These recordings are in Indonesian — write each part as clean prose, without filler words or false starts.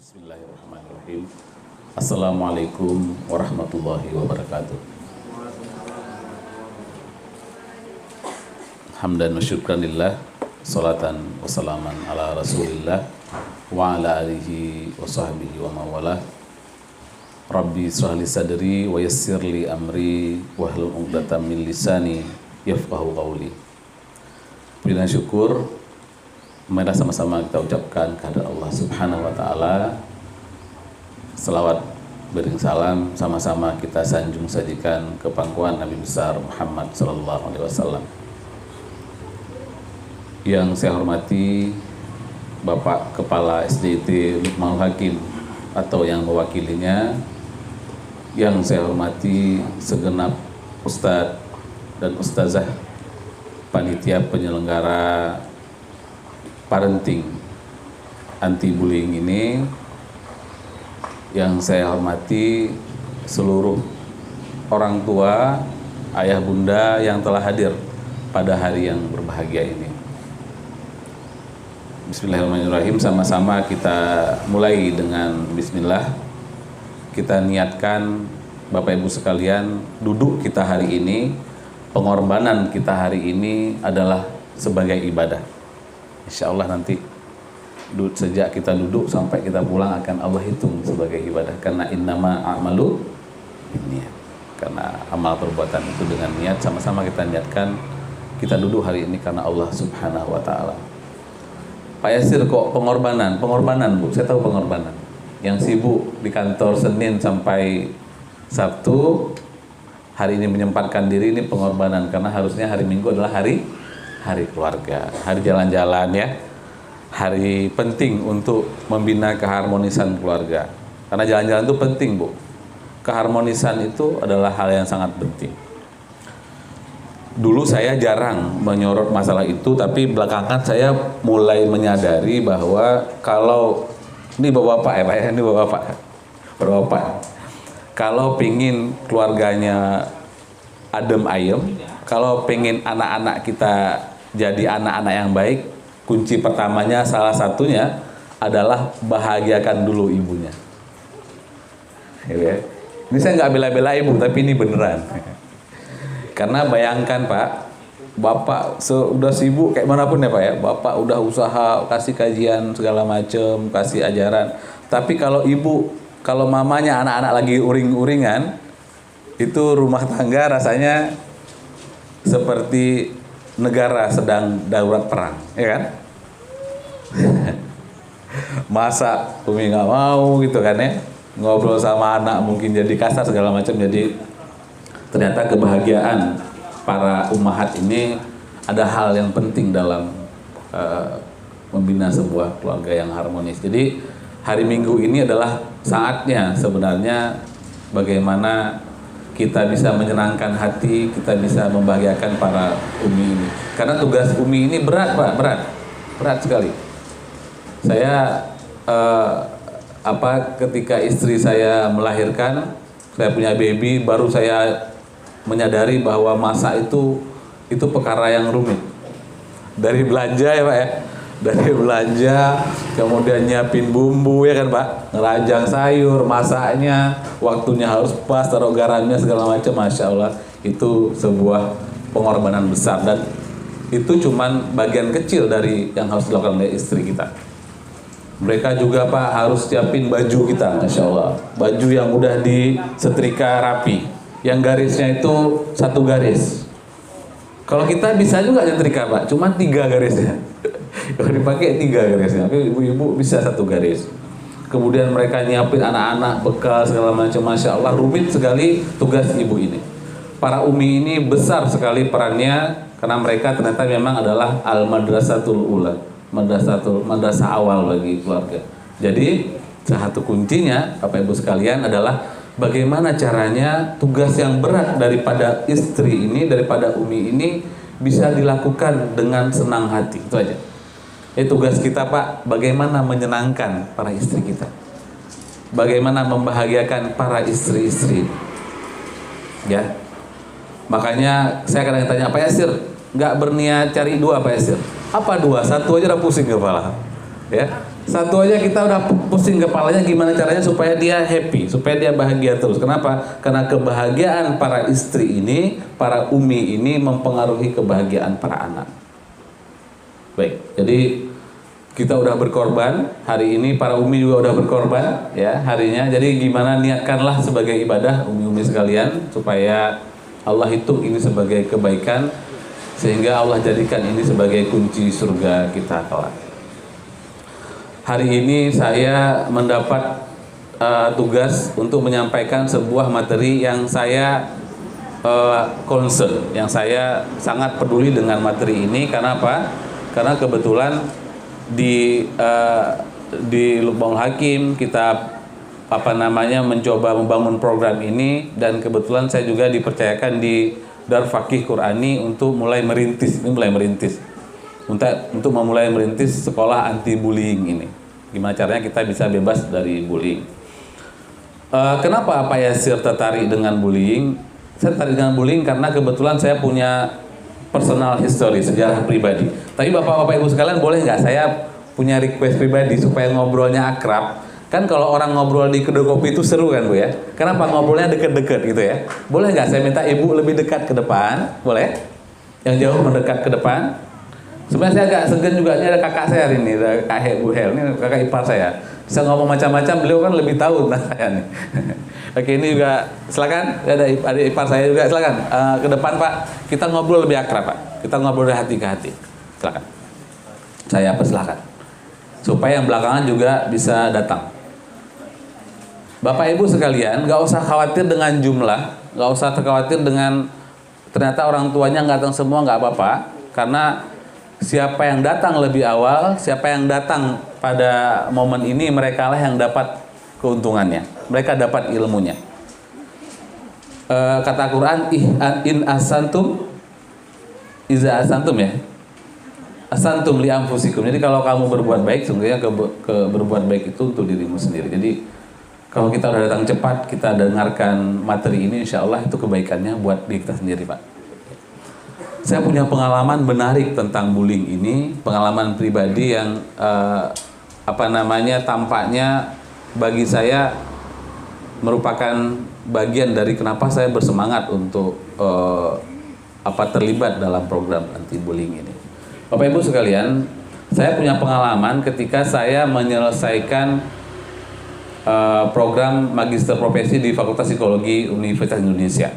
Bismillahirrahmanirrahim. Assalamualaikum warahmatullahi wabarakatuh. Hamdan wa syukranillah, salatan wa salaman ala rasulillah wa ala alihi wa sahbihi wa mawalah. Rabbi israh li sadri wa yassir li amri wahlul 'uqdatam min lisani yafqahu qawli. Puji dan syukur mari sama-sama kita ucapkan kepada Allah Subhanahu wa taala. Selawat bering salam sama-sama kita sanjung sajikan ke pangkuan Nabi besar Muhammad sallallahu alaihi wasallam. Yang saya hormati Bapak Kepala SDIT Lukmanul Hakim atau yang mewakilinya, yang saya hormati segenap ustadz dan ustazah panitia penyelenggara parenting anti bullying ini, yang saya hormati seluruh orang tua, ayah bunda yang telah hadir pada hari yang berbahagia ini. Bismillahirrahmanirrahim. Sama-sama kita mulai dengan bismillah. Kita niatkan Bapak Ibu sekalian, duduk kita hari ini, pengorbanan kita hari ini adalah sebagai ibadah. Insya Allah nanti sejak kita duduk sampai kita pulang akan Allah hitung sebagai ibadah, karena innama a'malu binniyat, karena amal perbuatan itu dengan niat. Sama-sama kita niatkan kita duduk hari ini karena Allah Subhanahu wa taala. Pak Yasir, kok pengorbanan Bu? Saya tahu pengorbanan. Yang sibuk di kantor Senin sampai Sabtu, hari ini menyempatkan diri, ini pengorbanan, karena harusnya hari Minggu adalah hari keluarga, hari jalan-jalan ya, hari penting untuk membina keharmonisan keluarga. Karena jalan-jalan itu penting Bu, keharmonisan itu adalah hal yang sangat penting. Dulu saya jarang menyorot masalah itu, tapi belakangan saya mulai menyadari bahwa kalau ini bapak-bapak ya Pak ya, ini bapak-bapak, kalau pingin keluarganya adem ayem, kalau pengen anak-anak kita jadi anak-anak yang baik, kunci pertamanya salah satunya adalah bahagiakan dulu ibunya. Ini saya nggak bela-bela ibu, tapi ini beneran. Karena bayangkan Pak, Bapak udah sibuk kayak manapun ya Pak ya, Bapak udah usaha kasih kajian segala macem, kasih ajaran. Tapi kalau ibu, kalau mamanya anak-anak lagi uring-uringan, itu rumah tangga rasanya seperti negara sedang darurat perang, ya kan? Masa Umi nggak mau gitu kan ya, ngobrol sama anak mungkin jadi kasar segala macam. Jadi ternyata kebahagiaan para ummahat ini ada hal yang penting dalam membina sebuah keluarga yang harmonis. Jadi hari Minggu ini adalah saatnya sebenarnya bagaimana kita bisa menyenangkan hati, kita bisa membahagiakan para umi ini. Karena tugas umi ini berat Pak, berat sekali. Saya ketika istri saya melahirkan, saya punya baby, baru saya menyadari bahwa masak itu perkara yang rumit. Dari belanja ya Pak ya, dari belanja, kemudian nyiapin bumbu ya kan Pak, ngerajang sayur, masaknya, waktunya harus pas, taruh garamnya segala macam. Masya Allah, itu sebuah pengorbanan besar, dan itu cuman bagian kecil dari yang harus dilakukan oleh istri kita. Mereka juga Pak harus siapin baju kita, Masya Allah, baju yang udah disetrika rapi, yang garisnya itu 1 garis. Kalau kita bisa juga nyetrika Pak, cuma 3 garisnya. Kalau dipakai 3 garisnya, tapi ibu-ibu bisa 1 garis. Kemudian mereka nyiapin anak-anak bekal segala macam. Masya Allah, rumit sekali tugas ibu ini. Para umi ini besar sekali perannya, karena mereka ternyata memang adalah al-madrasatul ula, madrasah awal bagi keluarga. Jadi satu kuncinya Bapak Ibu sekalian adalah bagaimana caranya tugas yang berat daripada istri ini, daripada umi ini bisa dilakukan dengan senang hati. Itu aja. Tugas kita Pak, bagaimana menyenangkan para istri kita, bagaimana membahagiakan para istri-istri. Ya, makanya saya kadang tanya, Pak Yasir, nggak berniat cari 2 Pak Yasir? Apa 2? 1 aja udah pusing kepala. Ya, Satu aja kita udah pusing kepalanya gimana caranya supaya dia happy, supaya dia bahagia terus. Kenapa? Karena kebahagiaan para istri ini, para umi ini mempengaruhi kebahagiaan para anak. Baik, jadi kita udah berkorban hari ini, para umi juga udah berkorban ya harinya. Jadi gimana, niatkanlah sebagai ibadah umi-umi sekalian supaya Allah hitung ini sebagai kebaikan, sehingga Allah jadikan ini sebagai kunci surga kita kelak. Hari ini saya mendapat tugas untuk menyampaikan sebuah materi yang saya concern, yang saya sangat peduli dengan materi ini. Karena apa? Karena kebetulan di Lubangul Hakim kita mencoba membangun program ini, dan kebetulan saya juga dipercayakan di Dar Fakih Qurani untuk mulai merintis untuk memulai merintis sekolah anti bullying ini. Gimana caranya kita bisa bebas dari bullying? Kenapa Pak Yasir tertarik dengan bullying? Saya tertarik dengan bullying karena kebetulan saya punya personal history, sejarah pribadi. Tapi Bapak-Bapak Ibu sekalian, boleh nggak saya punya request pribadi supaya ngobrolnya akrab? Kan kalau orang ngobrol di kedai kopi itu seru kan Bu ya? Kenapa ngobrolnya deket-deket gitu ya? Boleh nggak saya minta Ibu lebih dekat ke depan? Boleh? Yang jauh mendekat ke depan? Sebenarnya saya agak segan juga, ini ada kakak saya hari ini, ada Kak Bu Hel, ini kakak ipar saya. Bisa ngomong macam-macam, beliau kan lebih tahu tentang saya nih. Oke, ini juga silakan, ada ipar saya juga, silakan ke depan Pak. Kita ngobrol lebih akrab Pak. Kita ngobrol dari hati ke hati. Silakan. Saya persilakan. Supaya yang belakangan juga bisa datang. Bapak Ibu sekalian, nggak usah khawatir dengan jumlah, nggak usah khawatir dengan ternyata orang tuanya nggak datang semua, nggak apa-apa. Karena siapa yang datang lebih awal, siapa yang datang pada momen ini, mereka lah yang dapat keuntungannya, mereka dapat ilmunya. Kata Quran, in asantum iza asantum ya, asantum li anfusikum. Jadi kalau kamu berbuat baik, sungguhnya berbuat baik itu untuk dirimu sendiri. Jadi kalau kita udah datang cepat, kita dengarkan materi ini, insya Allah itu kebaikannya buat diri kita sendiri Pak. Saya punya pengalaman menarik tentang bullying ini, pengalaman pribadi yang tampaknya bagi saya merupakan bagian dari kenapa saya bersemangat untuk terlibat dalam program anti bullying ini. Bapak Ibu sekalian, saya punya pengalaman ketika saya menyelesaikan program magister profesi di Fakultas Psikologi Universitas Indonesia.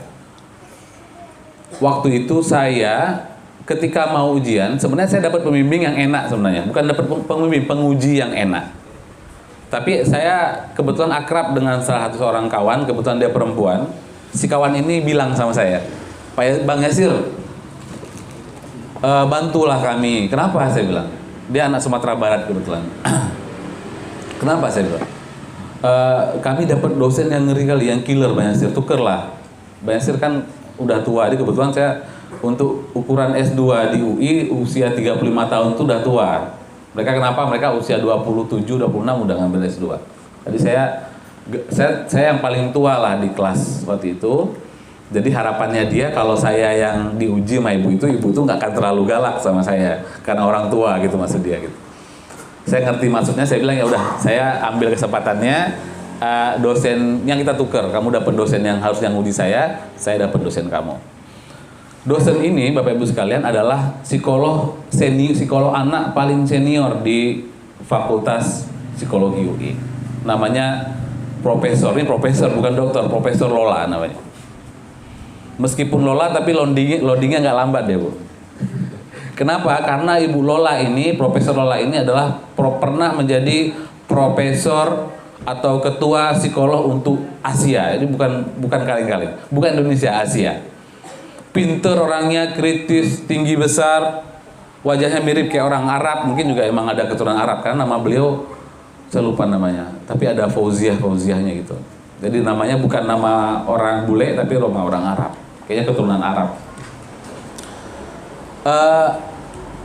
Waktu itu saya ketika mau ujian, sebenarnya saya dapat pembimbing yang enak sebenarnya, bukan dapat pembimbing, penguji yang enak. Tapi saya kebetulan akrab dengan salah satu seorang kawan, kebetulan dia perempuan. Si kawan ini bilang sama saya, Bang Yasir, bantulah kami. Kenapa saya bilang? Dia anak Sumatera Barat kebetulan. Kenapa saya bilang? Kami dapat dosen yang ngeri kali, yang killer Bang Yasir, tukerlah. Bang Yasir kan udah tua, jadi kebetulan saya untuk ukuran S2 di UI usia 35 tahun itu udah tua. Mereka kenapa? Mereka usia 27, 26 udah ngambil S2. Jadi saya yang paling tua lah di kelas waktu itu. Jadi harapannya dia kalau saya yang diuji sama ibu itu nggak akan terlalu galak sama saya karena orang tua gitu maksud dia gitu. Saya ngerti maksudnya, saya bilang ya udah, saya ambil kesempatannya. Dosen yang kita tuker, kamu dapat dosen yang harusnya ngudi saya dapat dosen kamu. Dosen ini Bapak Ibu sekalian adalah psikolog anak paling senior di Fakultas Psikologi UI. Namanya profesor, ini profesor bukan dokter, Profesor Lola namanya. Meskipun Lola tapi loadingnya nggak lambat deh Bu. Kenapa? Karena Ibu Lola ini, Profesor Lola ini adalah pernah menjadi profesor atau ketua psikolog untuk Asia. Ini bukan kaleng-kaleng, bukan Indonesia, Asia. Pinter orangnya, kritis, tinggi besar, wajahnya mirip kayak orang Arab, mungkin juga emang ada keturunan Arab karena nama beliau saya lupa namanya, tapi ada Fauziahnya gitu. Jadi namanya bukan nama orang bule tapi nama orang Arab, kayaknya keturunan Arab.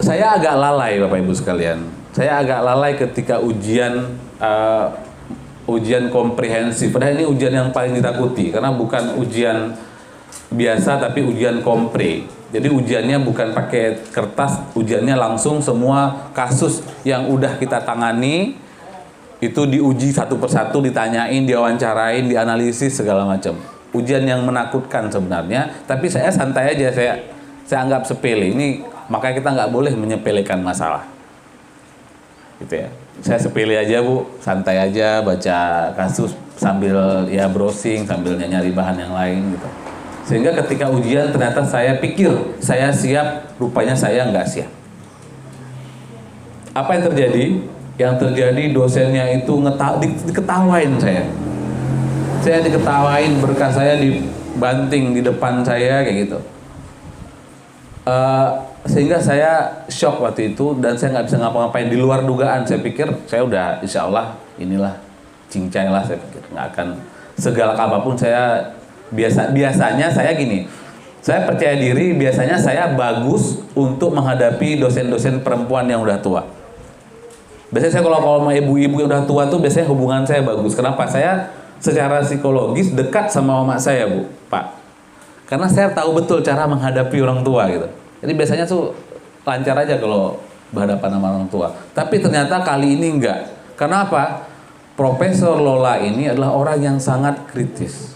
Saya agak lalai Bapak Ibu sekalian. Saya agak lalai ketika ujian komprehensif. Padahal ini ujian yang paling ditakuti karena bukan ujian biasa tapi ujian kompre. Jadi ujiannya bukan pakai kertas, ujiannya langsung semua kasus yang udah kita tangani Itu diuji satu persatu, ditanyain, diwawancarain, dianalisis segala macam. Ujian yang menakutkan sebenarnya, tapi saya santai aja, saya anggap sepele. Ini makanya kita nggak boleh menyepelekan masalah. Gitu ya. Saya sepele aja Bu, santai aja baca kasus sambil ya browsing, sambil nyari bahan yang lain gitu. Sehingga ketika ujian ternyata saya pikir saya siap, rupanya saya nggak siap. Apa yang terjadi? Yang terjadi dosennya itu diketawain saya. Saya diketawain, berkas saya dibanting di depan saya kayak gitu. Sehingga saya shock waktu itu dan saya nggak bisa ngapa-ngapain, di luar dugaan. Saya pikir saya udah insya Allah inilah cincai lah, saya pikir nggak akan segalak apapun. Saya biasanya saya gini, saya percaya diri, biasanya saya bagus untuk menghadapi dosen-dosen perempuan yang udah tua. Biasanya saya kalau sama ibu-ibu yang udah tua tuh biasanya hubungan saya bagus. Kenapa? Saya secara psikologis dekat sama mama saya Bu, Pak. Karena saya tahu betul cara menghadapi orang tua gitu. Jadi biasanya tuh lancar aja kalau berhadapan sama orang tua. Tapi ternyata kali ini enggak. Karena apa? Profesor Lola ini adalah orang yang sangat kritis.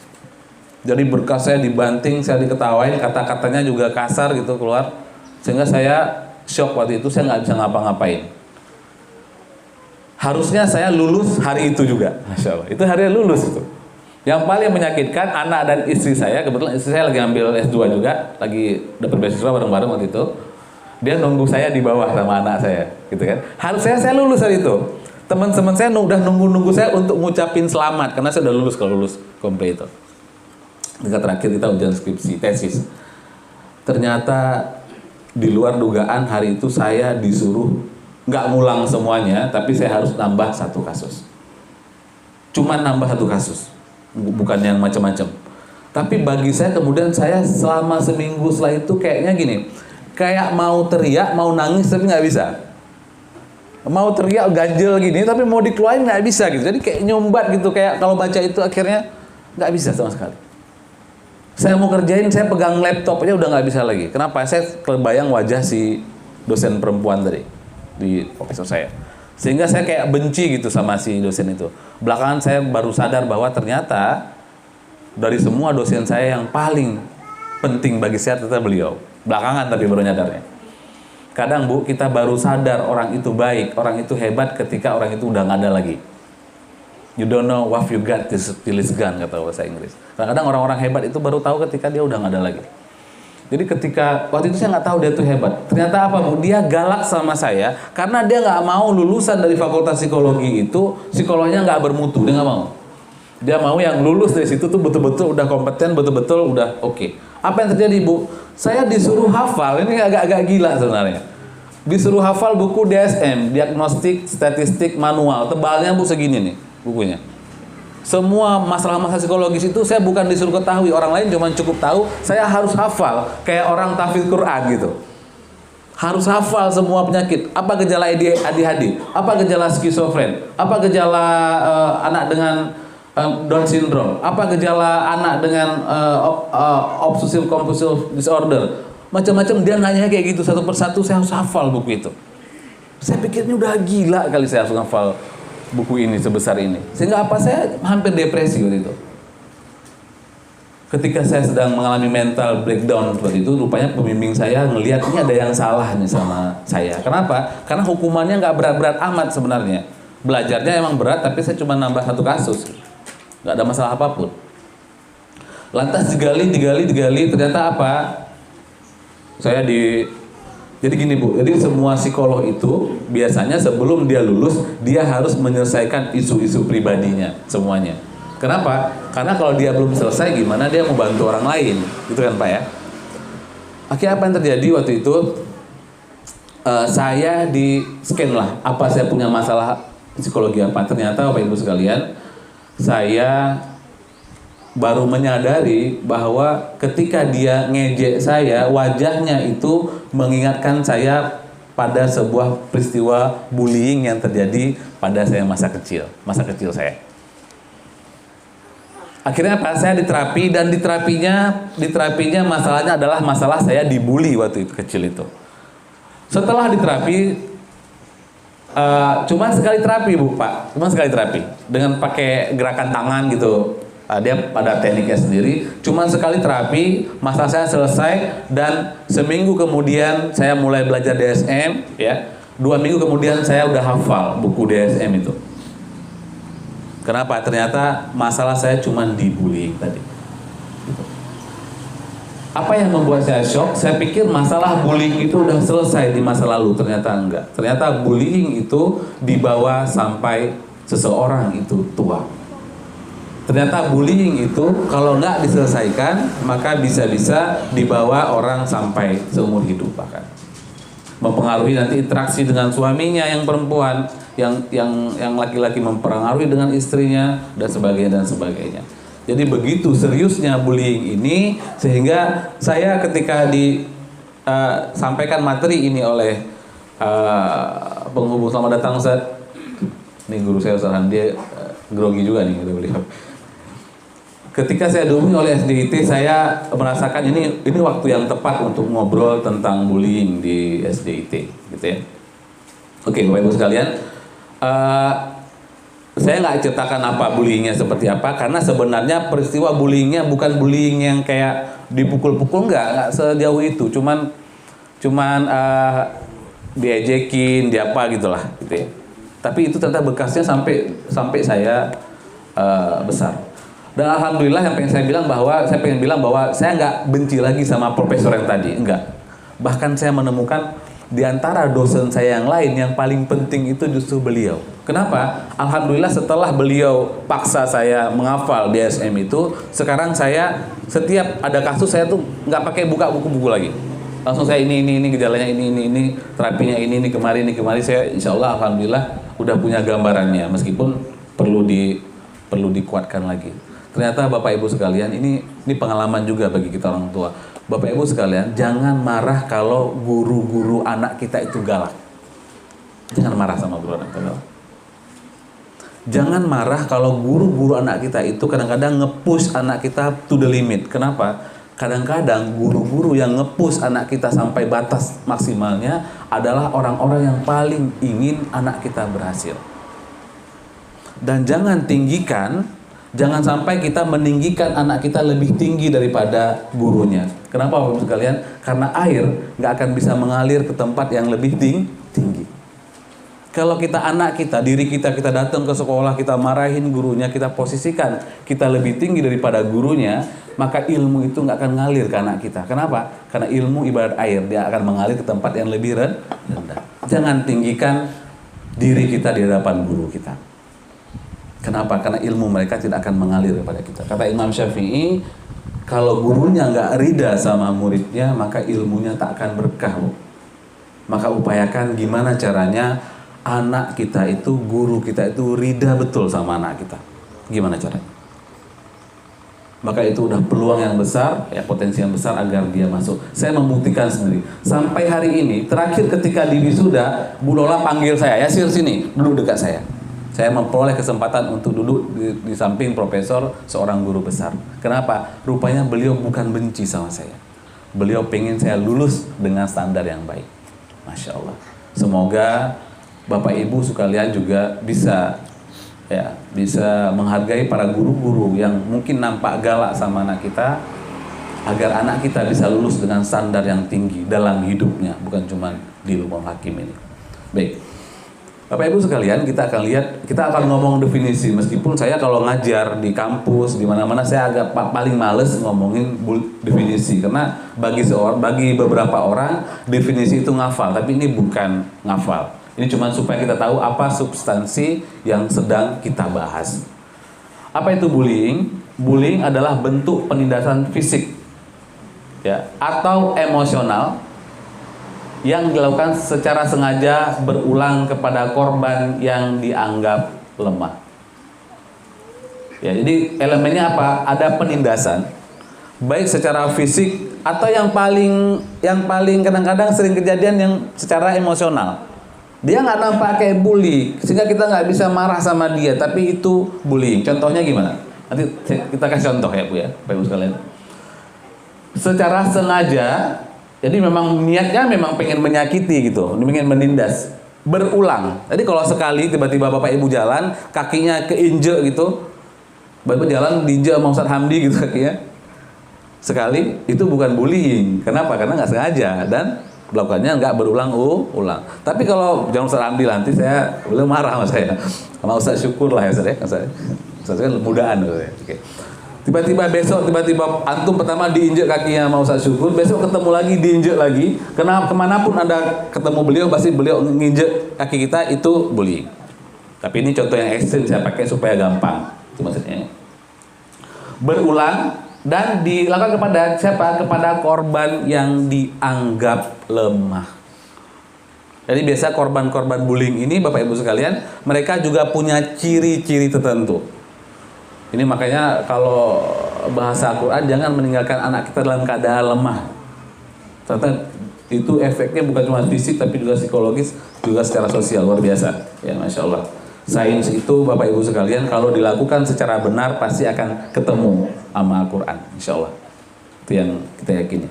Jadi berkas saya dibanting, saya diketawain, kata-katanya juga kasar gitu keluar. Sehingga saya shock waktu itu, saya nggak bisa ngapa-ngapain. Harusnya saya lulus hari itu juga, Masya Allah. Itu hari lulus itu. Yang paling menyakitkan, anak dan istri saya, kebetulan istri saya lagi ambil S2 juga, lagi dapet beasiswa bareng-bareng waktu itu. Dia nunggu saya di bawah sama anak saya, gitu kan. Harusnya saya lulus hari itu. Teman-teman saya udah nunggu saya untuk ngucapin selamat, karena saya udah lulus kalau lulus komplit itu. Tingkat terakhir kita ujian skripsi, tesis. Ternyata di luar dugaan hari itu saya disuruh nggak ngulang semuanya, tapi saya harus nambah satu kasus. Cuman nambah satu kasus, bukan yang macam-macam. Tapi bagi saya kemudian saya selama seminggu setelah itu kayaknya gini, kayak mau teriak, mau nangis tapi nggak bisa. Mau teriak ganjel gini, tapi mau dikeluarin nggak bisa gitu. Jadi kayak nyumbat gitu, kayak kalau baca itu akhirnya nggak bisa sama sekali. Saya mau kerjain, saya pegang laptop aja udah nggak bisa lagi. Kenapa? Saya kebayang wajah si dosen perempuan tadi di profesor saya, sehingga saya kayak benci gitu sama si dosen itu. Belakangan saya baru sadar bahwa ternyata dari semua dosen saya yang paling penting bagi saya ternyata beliau. Belakangan tapi baru nyadarnya. Kadang Bu, kita baru sadar orang itu baik, orang itu hebat ketika orang itu udah nggak ada lagi. You don't know what you got till it's gone, kata bahasa Inggris. Kadang-kadang orang-orang hebat itu baru tahu ketika dia udah nggak ada lagi. Jadi ketika waktu itu saya nggak tahu dia tuh hebat. Ternyata apa Bu? Dia galak sama saya karena dia nggak mau lulusan dari fakultas psikologi itu psikolognya nggak bermutu. Dia nggak mau. Dia mau yang lulus dari situ tuh betul-betul udah kompeten, betul-betul udah oke. Apa yang terjadi Bu? Saya disuruh hafal. Ini agak-agak gila sebenarnya. Disuruh hafal buku DSM, Diagnostik Statistik Manual. Tebalnya Bu segini nih bukunya. Semua masalah-masalah psikologis itu saya bukan disuruh ketahui, orang lain cuma cukup tahu, saya harus hafal kayak orang tahfidz Quran gitu. Harus hafal semua penyakit, apa gejala ADHD, apa gejala skizofren, apa gejala anak dengan Down syndrome, apa gejala anak dengan obsessive compulsive disorder. Macam-macam dia nanya kayak gitu satu persatu, saya harus hafal buku itu. Saya pikir ini udah gila kali saya harus hafal buku ini sebesar ini. Sehingga apa, saya hampir depresi waktu itu. Ketika saya sedang mengalami mental breakdown seperti itu, rupanya pembimbing saya ngelihat ini ada yang salah nih sama saya. Kenapa? Karena hukumannya nggak berat-berat amat sebenarnya. Belajarnya emang berat, tapi saya cuma nambah satu kasus. Nggak ada masalah apapun. Lantas digali, ternyata apa? Jadi gini Bu, jadi semua psikolog itu biasanya sebelum dia lulus, dia harus menyelesaikan isu-isu pribadinya semuanya. Kenapa? Karena kalau dia belum selesai, gimana dia mau bantu orang lain, gitu kan Pak ya? Akhirnya apa yang terjadi waktu itu? Saya di scan lah, apa saya punya masalah psikologi apa? Ternyata Bapak Ibu sekalian, saya baru menyadari bahwa ketika dia ngejek saya, wajahnya itu mengingatkan saya pada sebuah peristiwa bullying yang terjadi pada saya masa kecil saya. Akhirnya apa? Saya diterapi, dan diterapinya masalahnya adalah masalah saya dibully waktu itu kecil itu. Setelah diterapi, Cuma sekali terapi Bu Pak, cuma sekali terapi dengan pakai gerakan tangan gitu. Dia pada tekniknya sendiri, cuma sekali terapi, masalah saya selesai, dan seminggu kemudian saya mulai belajar DSM, ya. 2 minggu kemudian saya udah hafal buku DSM itu. Kenapa? Ternyata masalah saya cuma dibullying tadi. Apa yang membuat saya shock? Saya pikir masalah bullying itu udah selesai di masa lalu, ternyata enggak. Ternyata bullying itu dibawa sampai seseorang itu tua. Ternyata bullying itu kalau nggak diselesaikan, maka bisa-bisa dibawa orang sampai seumur hidup bahkan. Mempengaruhi nanti interaksi dengan suaminya yang perempuan, yang laki-laki mempengaruhi dengan istrinya, dan sebagainya dan sebagainya. Jadi begitu seriusnya bullying ini, sehingga saya ketika disampaikan materi ini oleh penghubung, selamat datang Ustaz. Ini guru saya Ustaz Handi, grogi juga nih beliau. Ketika saya dihubungi oleh SDIT, saya merasakan ini waktu yang tepat untuk ngobrol tentang bullying di SDIT, gitu ya. Oke, Bapak Ibu sekalian, saya nggak ceritakan apa bullyingnya seperti apa, karena sebenarnya peristiwa bullyingnya bukan bullying yang kayak dipukul-pukul, nggak sejauh itu, cuman diejekin, diapa gitulah, gitu ya. Tapi itu ternyata bekasnya sampai saya besar. Dan alhamdulillah yang saya pengen bilang bahwa saya nggak benci lagi sama profesor yang tadi, enggak. Bahkan saya menemukan di antara dosen saya yang lain yang paling penting itu justru beliau. Kenapa? Alhamdulillah setelah beliau paksa saya menghafal DSM itu, sekarang saya setiap ada kasus saya tuh nggak pakai buka buku-buku lagi. Langsung saya ini gejalanya ini terapinya ini kemari saya insya Allah alhamdulillah udah punya gambarannya, meskipun perlu dikuatkan lagi. Ternyata Bapak Ibu sekalian, ini pengalaman juga bagi kita orang tua. Bapak Ibu sekalian, jangan marah kalau guru-guru anak kita itu galak. Jangan marah sama guru anak kita galak. Jangan marah kalau guru-guru anak kita itu kadang-kadang nge-push anak kita to the limit. Kenapa? Kadang-kadang guru-guru yang nge-push anak kita sampai batas maksimalnya adalah orang-orang yang paling ingin anak kita berhasil. Dan jangan sampai kita meninggikan anak kita lebih tinggi daripada gurunya. Kenapa Bapak Ibu sekalian? Karena air nggak akan bisa mengalir ke tempat yang lebih tinggi. Kalau diri kita datang ke sekolah, kita marahin gurunya, kita posisikan kita lebih tinggi daripada gurunya, maka ilmu itu nggak akan ngalir ke anak kita. Kenapa? Karena ilmu ibarat air, dia akan mengalir ke tempat yang lebih rendah. Jangan tinggikan diri kita di hadapan guru kita. Kenapa? Karena ilmu mereka tidak akan mengalir kepada kita. Kata Imam Syafi'i, kalau gurunya nggak rida sama muridnya, maka ilmunya tak akan berkah. Maka upayakan gimana caranya anak kita itu, guru kita itu rida betul sama anak kita. Gimana caranya? Maka itu udah peluang yang besar, ya potensi yang besar agar dia masuk. Saya membuktikan sendiri. Sampai hari ini, terakhir ketika di wisuda, Bu Lola panggil saya, Yasir sini, duduk dekat saya. Saya memperoleh kesempatan untuk duduk di samping profesor, seorang guru besar. Kenapa? Rupanya beliau bukan benci sama saya. Beliau pengen saya lulus dengan standar yang baik. Masya Allah. Semoga Bapak Ibu sekalian juga bisa menghargai para guru-guru yang mungkin nampak galak sama anak kita, agar anak kita bisa lulus dengan standar yang tinggi dalam hidupnya, bukan cuma di Lumbung Hakim ini. Baik. Bapak Ibu sekalian, kita akan ngomong definisi. Meskipun saya kalau ngajar di kampus, di mana-mana saya agak paling males ngomongin definisi, karena bagi beberapa orang definisi itu ngafal, tapi ini bukan ngafal. Ini cuma supaya kita tahu apa substansi yang sedang kita bahas. Apa itu bullying? Bullying adalah bentuk penindasan fisik, ya, atau emosional yang dilakukan secara sengaja berulang kepada korban yang dianggap lemah. Ya, jadi elemennya apa? Ada penindasan, baik secara fisik atau yang paling kadang-kadang sering kejadian yang secara emosional. Dia nggak nampak kayak bully, sehingga kita nggak bisa marah sama dia, tapi itu bullying. Contohnya gimana? Nanti kita kasih contoh ya Bu ya, Bapak Ibu sekalian. Secara sengaja. Jadi memang niatnya memang pengen menyakiti gitu, pengen menindas. berulang. Jadi kalau sekali tiba-tiba Bapak Ibu jalan, kakinya keinjek gitu, Bapak jalan diinjek sama Ustadz Hamdi gitu kakinya, sekali, itu bukan bullying. Kenapa? Karena nggak sengaja dan melakukannya nggak berulang-ulang. Tapi kalau jangan Ustadz Hamdi, nanti saya boleh marah sama saya. Sama Ustadz Syukur lah ya Ustadz ya. Ustadz kan mudaan gitu ya. Oke. Tiba-tiba besok, tiba-tiba antum pertama diinjek kakinya sama Ustadz Syukur, besok ketemu lagi diinjek lagi. Kemanapun Anda ketemu beliau, pasti beliau nginjek kaki kita, itu bullying. Tapi ini contoh yang ekstrim saya pakai supaya gampang. Itu maksudnya. Berulang dan dilakukan kepada siapa? Kepada korban yang dianggap lemah. Jadi biasa korban-korban bullying ini Bapak Ibu sekalian, mereka juga punya ciri-ciri tertentu. Ini makanya kalau bahasa Al-Quran, jangan meninggalkan anak kita dalam keadaan lemah. Ternyata itu efeknya bukan cuma fisik tapi juga psikologis, juga secara sosial, luar biasa. Ya, Masya Allah. Sains itu Bapak Ibu sekalian, kalau dilakukan secara benar pasti akan ketemu sama Al-Quran, Insya Allah. Itu yang kita yakini.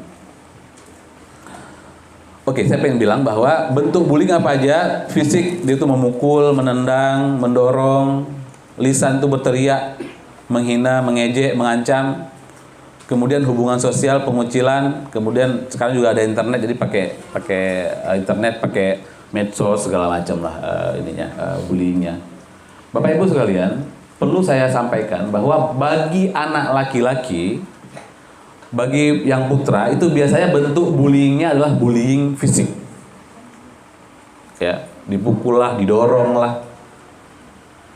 Oke, saya pengen bilang bahwa bentuk bullying apa aja, fisik dia itu memukul, menendang, mendorong, lisan itu berteriak, menghina, mengejek, mengancam, kemudian hubungan sosial, pengucilan, kemudian sekarang juga ada internet, jadi pakai internet, pakai medsos segala macam lah bullyingnya. Bapak Ibu sekalian, perlu saya sampaikan bahwa bagi anak laki-laki, bagi yang putra itu biasanya bentuk bullyingnya adalah bullying fisik, ya, dipukul lah, didorong lah.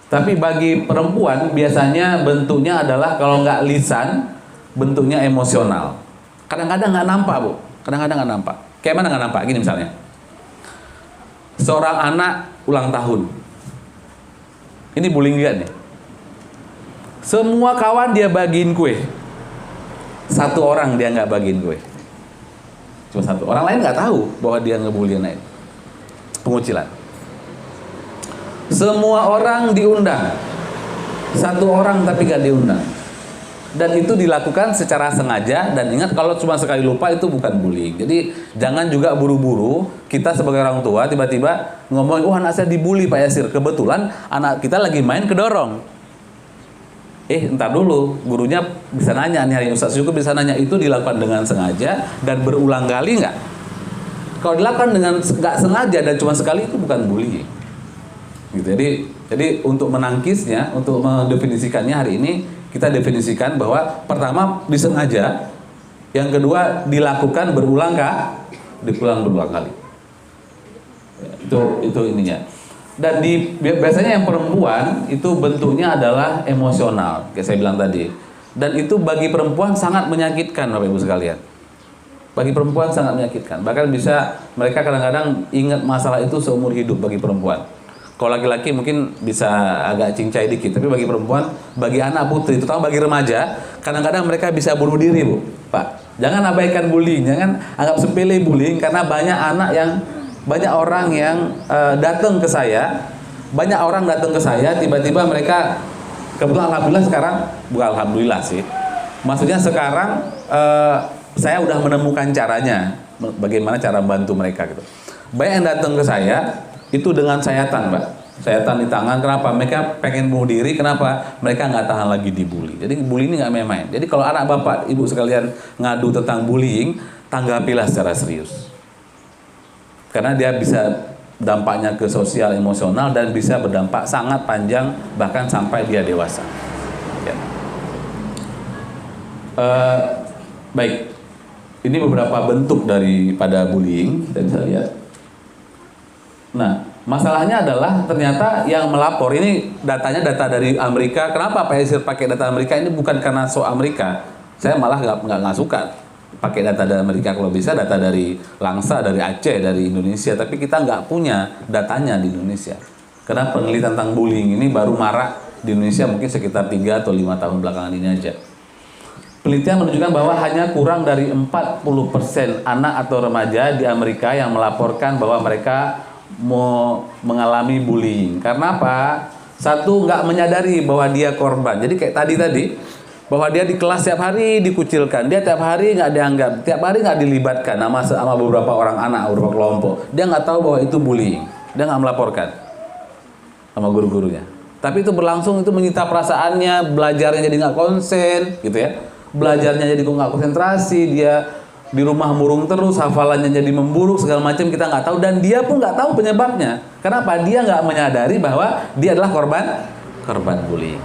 Tapi bagi perempuan biasanya bentuknya adalah kalau nggak lisan, bentuknya emosional. Kadang-kadang nggak nampak, Bu. Kadang-kadang nggak nampak. Kayak mana nggak nampak? Gini misalnya, seorang anak ulang tahun. Ini bullying dia nih. Semua kawan dia bagiin kue. Satu orang dia nggak bagiin kue. Cuma satu. Orang lain nggak tahu bahwa dia ngebully anak itu. Pengucilan. Semua orang diundang, satu orang tapi gak diundang. Dan itu dilakukan secara sengaja. Dan ingat, kalau cuma sekali lupa itu bukan bullying. Jadi jangan juga buru-buru kita sebagai orang tua tiba-tiba ngomong, wah anak saya dibully Pak Yasir, kebetulan anak kita lagi main kedorong. Entar dulu, gurunya bisa nanya nih, Ustaz Syukur bisa nanya, itu dilakukan dengan sengaja dan berulang kali nggak? Kalau dilakukan dengan nggak sengaja dan cuma sekali, itu bukan bullying. Gitu. Jadi untuk menangkisnya, untuk mendefinisikannya hari ini kita definisikan bahwa pertama disengaja, yang kedua dilakukan berulang kali. Itu ininya. Dan biasanya yang perempuan itu bentuknya adalah emosional, kayak saya bilang tadi. Dan itu bagi perempuan sangat menyakitkan, Bapak Ibu sekalian. Bagi perempuan sangat menyakitkan. Bahkan bisa mereka kadang-kadang ingat masalah itu seumur hidup bagi perempuan. Kalau laki-laki mungkin bisa agak cincai dikit, tapi bagi perempuan, bagi anak putri, terutama bagi remaja, kadang-kadang mereka bisa bunuh diri, Bu. Pak, jangan abaikan bullying, jangan anggap sepele bullying, karena banyak orang yang datang ke saya, tiba-tiba mereka, kebetulan alhamdulillah sekarang, bukan alhamdulillah sih, maksudnya sekarang saya udah menemukan caranya, bagaimana cara membantu mereka gitu. Banyak yang datang ke saya itu dengan sayatan, Pak. Sayatan di tangan. Kenapa? Mereka pengen bunuh diri. Kenapa? Mereka nggak tahan lagi dibully. Jadi bully ini nggak main-main. Jadi kalau anak bapak, ibu sekalian ngadu tentang bullying, tanggapilah secara serius. Karena dia bisa dampaknya ke sosial, emosional, dan bisa berdampak sangat panjang, bahkan sampai dia dewasa. Ya. Baik. Ini beberapa bentuk daripada bullying. Kita bisa lihat. Nah, masalahnya adalah ternyata yang melapor ini datanya data dari Amerika. Kenapa Pak Yasir pakai data Amerika? Ini bukan karena Amerika. Saya malah nggak suka pakai data dari Amerika. Kalau bisa data dari Langsa, dari Aceh, dari Indonesia. Tapi kita nggak punya datanya di Indonesia. Karena penelitian tentang bullying ini baru marak di Indonesia mungkin sekitar 3 atau 5 tahun belakangan ini aja. Penelitian menunjukkan bahwa hanya kurang dari 40% anak atau remaja di Amerika yang melaporkan bahwa mereka mau mengalami bullying. Karena apa? Satu, nggak menyadari bahwa dia korban. Jadi kayak tadi bahwa dia di kelas tiap hari dikucilkan, dia tiap hari nggak dianggap, tiap hari nggak dilibatkan sama beberapa orang anak, beberapa kelompok. Dia nggak tahu bahwa itu bullying. Dia nggak melaporkan sama guru-gurunya. Tapi itu berlangsung, itu menyita perasaannya, belajarnya jadi nggak konsen, gitu ya. Belajarnya jadi nggak konsentrasi, dia di rumah murung terus, hafalannya jadi memburuk, segala macam kita nggak tahu, dan dia pun nggak tahu penyebabnya. Kenapa? Dia nggak menyadari bahwa dia adalah korban bullying.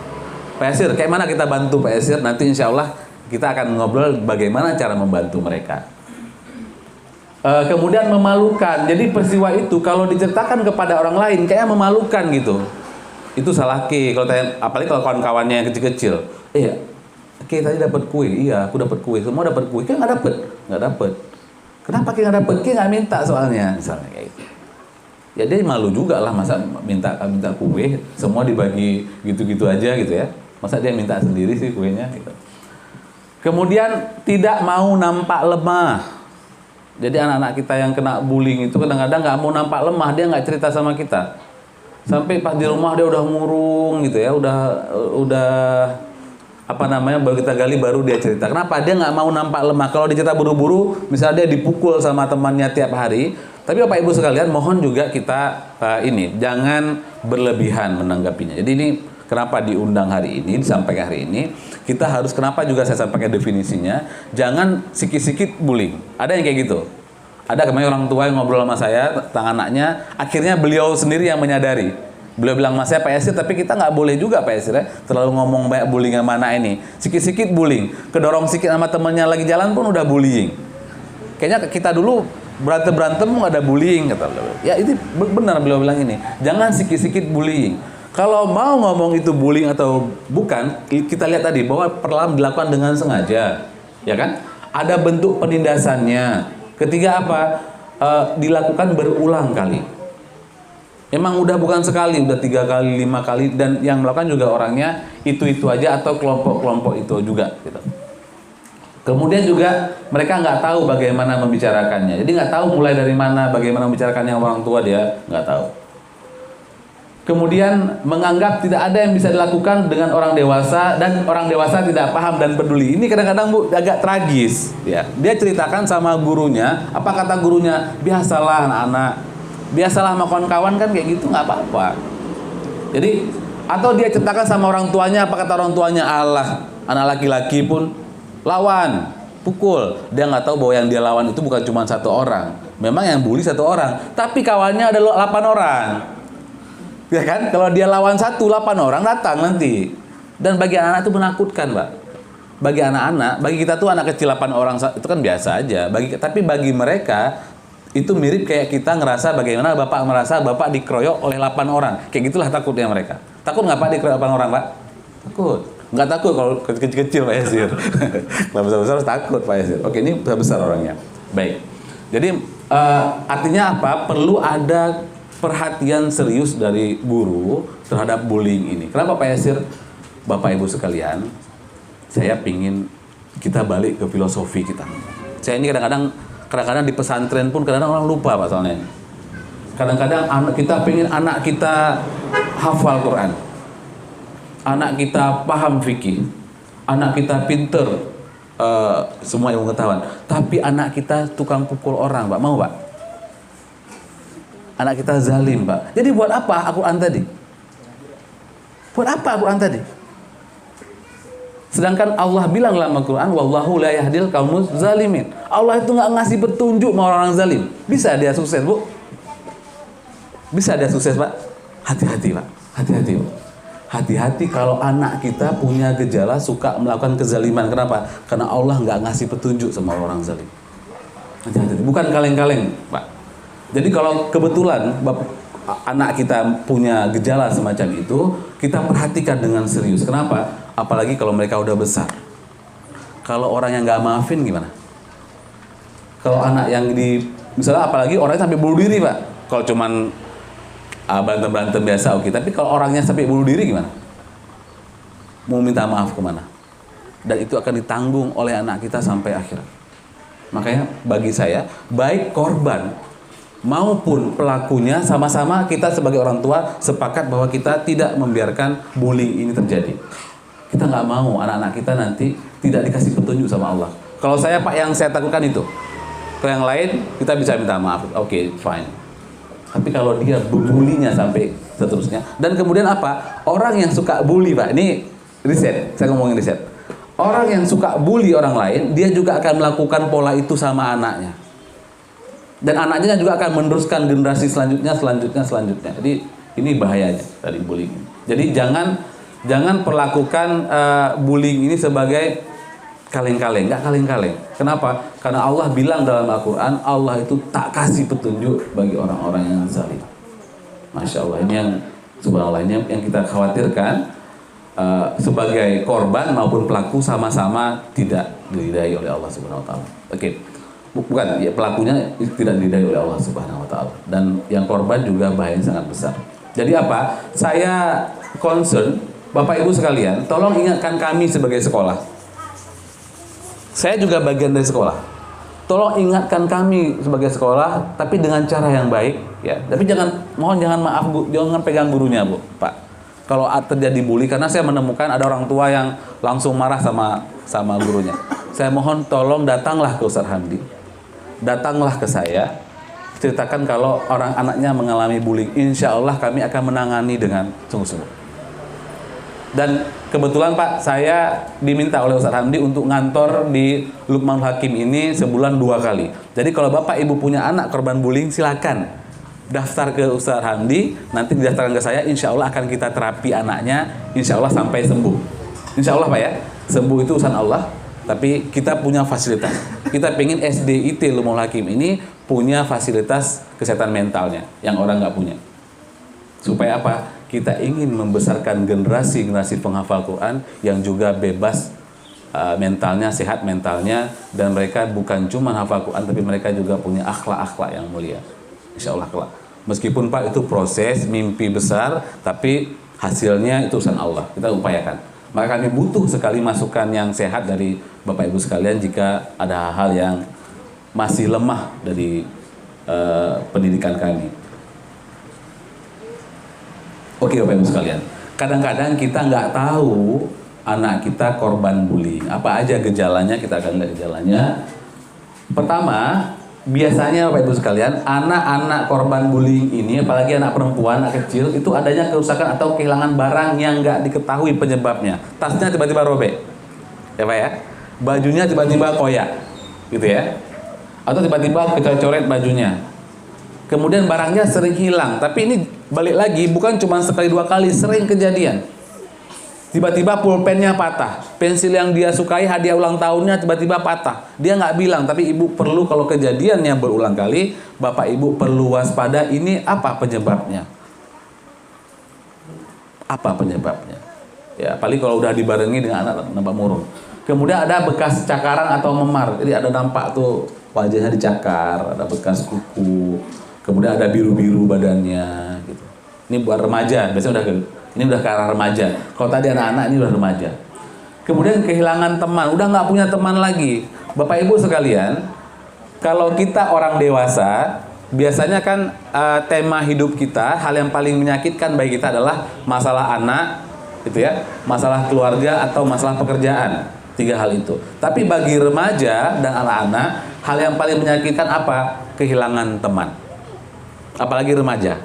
Pak Yasir, kayak mana kita bantu Pak Yasir? Nanti insya Allah kita akan ngobrol bagaimana cara membantu mereka. Kemudian memalukan. Jadi peristiwa itu kalau diceritakan kepada orang lain kayaknya memalukan gitu. Itu salah Ki. Kalau tanya, apalagi kalau kawan-kawannya yang kecil-kecil. Ki tadi dapat kue. Iya, aku dapat kue. Semua dapat kue. Ki nggak dapat. Kenapa Ki nggak dapat? Ki nggak minta soalnya. Misalnya kayak gitu. Ya dia malu juga lah, masa minta kue. Semua dibagi gitu-gitu aja gitu ya. Masa dia minta sendiri sih kuenya gitu. Kemudian tidak mau nampak lemah. Jadi anak-anak kita yang kena bullying itu kadang-kadang nggak mau nampak lemah, dia nggak cerita sama kita. Sampai pas di rumah dia udah murung gitu ya, udah baru kita gali baru dia cerita. Kenapa? Dia nggak mau nampak lemah. Kalau dicerita buru-buru, misalnya dia dipukul sama temannya tiap hari. Tapi Bapak Ibu sekalian, mohon juga kita jangan berlebihan menanggapinya. Jadi ini kenapa diundang hari ini, disampaikan hari ini, kita harus, kenapa juga saya sampaikan definisinya, jangan sikit-sikit bullying. Ada yang kayak gitu. Ada kemarin orang tua yang ngobrol sama saya tentang anaknya, akhirnya beliau sendiri yang menyadari. Beliau bilang, Mas saya Pak Yasir, tapi kita nggak boleh juga Pak Yasir ya, terlalu ngomong banyak bullying sama anak ini. Sikit-sikit bullying, kedorong sikit sama temennya lagi jalan pun udah bullying. Kayaknya kita dulu berantem nggak ada bullying, kata beliau. Ya itu benar beliau bilang ini, jangan sikit-sikit bullying. Kalau mau ngomong itu bullying atau bukan, kita lihat tadi bahwa perlahan dilakukan dengan sengaja, ya kan? Ada bentuk penindasannya. Ketiga apa? Dilakukan berulang kali. Emang udah bukan sekali, udah 3 kali, 5 kali, dan yang melakukan juga orangnya itu aja atau kelompok-kelompok itu juga. Gitu. Kemudian juga mereka nggak tahu bagaimana membicarakannya. Jadi nggak tahu mulai dari mana, bagaimana membicarakannya orang tua, dia nggak tahu. Kemudian menganggap tidak ada yang bisa dilakukan dengan orang dewasa, dan orang dewasa tidak paham dan peduli. Ini kadang-kadang Bu agak tragis ya. Dia ceritakan sama gurunya, apa kata gurunya? Biasalah anak-anak, biasalah sama kawan-kawan kan kayak gitu, nggak apa-apa. Jadi atau dia ceritakan sama orang tuanya, apa kata orang tuanya? Allah, anak laki-laki pun lawan, pukul. Dia nggak tahu bahwa yang dia lawan itu bukan cuma 1 orang. Memang yang bully 1 orang, tapi kawannya ada 8 orang. Ya kan? Kalau dia lawan 8 orang datang nanti. Dan bagi anak-anak itu menakutkan, Pak. Bagi anak-anak, bagi kita tuh anak kecil 8 orang itu kan biasa aja. Tapi bagi mereka itu mirip kayak kita ngerasa bagaimana Bapak merasa Bapak dikeroyok oleh 8 orang. Kayak gitulah takutnya mereka. Takut nggak Pak dikeroyok 8 orang, Pak? Takut. Nggak takut kalau kecil-kecil Pak Yasir. Kalau besar-besar takut Pak Yasir. Oke, ini besar orangnya. Baik. Jadi artinya apa? Perlu ada perhatian serius dari guru terhadap bullying ini. Kenapa Pak Yasir? Bapak Ibu sekalian, saya pingin kita balik ke filosofi kita. Saya ini kadang-kadang di pesantren pun kadang-kadang orang lupa Pak soalnya. Kadang-kadang kita pingin anak kita hafal Quran, anak kita paham fikih, anak kita pinter semua ilmu pengetahuan. Tapi anak kita tukang pukul orang, Pak. Mau Pak? Anak kita zalim, Pak. Jadi buat apa Al-Quran tadi? Buat apa Al-Quran tadi? Sedangkan Allah bilang dalam Al-Quran, wallahu la yahdil qaumuz zalimin. Allah itu nggak ngasih petunjuk sama orang zalim. Bisa dia sukses, Bu? Bisa dia sukses, Pak? Hati-hati, Pak. Hati-hati, Bu. Hati-hati kalau anak kita punya gejala suka melakukan kezaliman. Kenapa? Karena Allah nggak ngasih petunjuk sama orang zalim. Hati-hati. Bukan kaleng-kaleng, Pak. Jadi kalau kebetulan anak kita punya gejala semacam itu, kita perhatikan dengan serius. Kenapa? Apalagi kalau mereka udah besar. Kalau orang yang nggak maafin gimana? Kalau anak yang misalnya apalagi orangnya sampai bunuh diri, Pak. Kalau cuman berantem-berantem biasa oke. Tapi kalau orangnya sampai bunuh diri gimana? Mau minta maaf kemana? Dan itu akan ditanggung oleh anak kita sampai akhirat. Makanya bagi saya, baik korban maupun pelakunya sama-sama kita sebagai orang tua sepakat bahwa kita tidak membiarkan bullying ini terjadi. Kita nggak mau anak-anak kita nanti tidak dikasih petunjuk sama Allah. Kalau saya Pak, yang saya takutkan itu. Kalau yang lain kita bisa minta maaf. Oke, fine. Tapi kalau dia bulinya sampai seterusnya, dan kemudian apa? Orang yang suka bully, Pak, ini riset, saya ngomongin riset. Orang yang suka bully orang lain, dia juga akan melakukan pola itu sama anaknya. Dan anaknya juga akan meneruskan generasi selanjutnya. Jadi ini bahayanya dari bullying. Jadi jangan perlakukan bullying ini sebagai kaleng-kaleng, nggak kaleng-kaleng. Kenapa? Karena Allah bilang dalam Al-Quran, Allah itu tak kasih petunjuk bagi orang-orang yang zalim. Masya Allah, ini yang subhanallah, ini yang kita khawatirkan, sebagai korban maupun pelaku sama-sama tidak diridai oleh Allah Subhanahu Wa Taala. Oke, bukan ya, pelakunya tidak diridai oleh Allah Subhanahu Wa Taala, dan yang korban juga bahayanya sangat besar. Jadi apa? Saya concern, Bapak Ibu sekalian, tolong ingatkan kami sebagai sekolah. Saya juga bagian dari sekolah. Tolong ingatkan kami sebagai sekolah, tapi dengan cara yang baik, ya. Tapi mohon jangan maaf Bu, jangan pegang gurunya Bu, Pak. Kalau terjadi bully, karena saya menemukan ada orang tua yang langsung marah sama gurunya. Saya mohon tolong datanglah ke Ustaz Hamdi, datanglah ke saya, ceritakan kalau orang anaknya mengalami bullying. Insya Allah kami akan menangani dengan sungguh-sungguh. Dan kebetulan Pak, saya diminta oleh Ustaz Hamdi untuk ngantor di Luqmanul Hakim ini sebulan 2 kali. Jadi kalau Bapak Ibu punya anak korban bullying, silakan daftar ke Ustaz Hamdi, nanti didaftarkan ke saya, insya Allah akan kita terapi anaknya, insya Allah sampai sembuh. Insya Allah Pak ya, sembuh itu urusan Allah, tapi kita punya fasilitas. Kita pengen SDIT Luqmanul Hakim ini punya fasilitas kesehatan mentalnya yang orang nggak punya. Supaya apa? Kita ingin membesarkan generasi penghafal Quran yang juga bebas mentalnya, sehat mentalnya, dan mereka bukan cuma hafal Quran, tapi mereka juga punya akhlak-akhlak yang mulia. Insya Allah kelak. Meskipun Pak itu proses mimpi besar, tapi hasilnya itu urusan Allah. Kita upayakan. Maka kami butuh sekali masukan yang sehat dari Bapak Ibu sekalian jika ada hal-hal yang masih lemah dari pendidikan kami. Oke Bapak Ibu sekalian, kadang-kadang kita nggak tahu anak kita korban bullying. Apa aja gejalanya, kita akan lihat gejalanya. Pertama, biasanya Bapak Ibu sekalian, anak-anak korban bullying ini, apalagi anak perempuan, anak kecil, itu adanya kerusakan atau kehilangan barang yang nggak diketahui penyebabnya. Tasnya tiba-tiba robek, ya Pak ya. Bajunya tiba-tiba koyak, gitu ya. Atau tiba-tiba kecoret bajunya. Kemudian barangnya sering hilang, tapi ini balik lagi, bukan cuma sekali 2 kali, sering kejadian. Tiba-tiba pulpennya patah, pensil yang dia sukai hadiah ulang tahunnya tiba-tiba patah. Dia nggak bilang, tapi ibu perlu, kalau kejadiannya berulang kali, Bapak Ibu perlu waspada. Ini apa penyebabnya? Apa penyebabnya? Ya, paling kalau udah dibarengi dengan anak nampak murung. Kemudian ada bekas cakaran atau memar, jadi ada nampak tuh wajahnya dicakar, ada bekas kuku. Kemudian ada biru-biru badannya gitu. Ini buat remaja, biasanya ini udah ke arah remaja. Kalau tadi anak-anak, ini udah remaja. Kemudian kehilangan teman, udah nggak punya teman lagi. Bapak Ibu sekalian, kalau kita orang dewasa, biasanya kan tema hidup kita, hal yang paling menyakitkan bagi kita adalah masalah anak, gitu ya, masalah keluarga atau masalah pekerjaan. 3 hal itu. Tapi bagi remaja dan anak-anak, hal yang paling menyakitkan apa? Kehilangan teman. Apalagi remaja.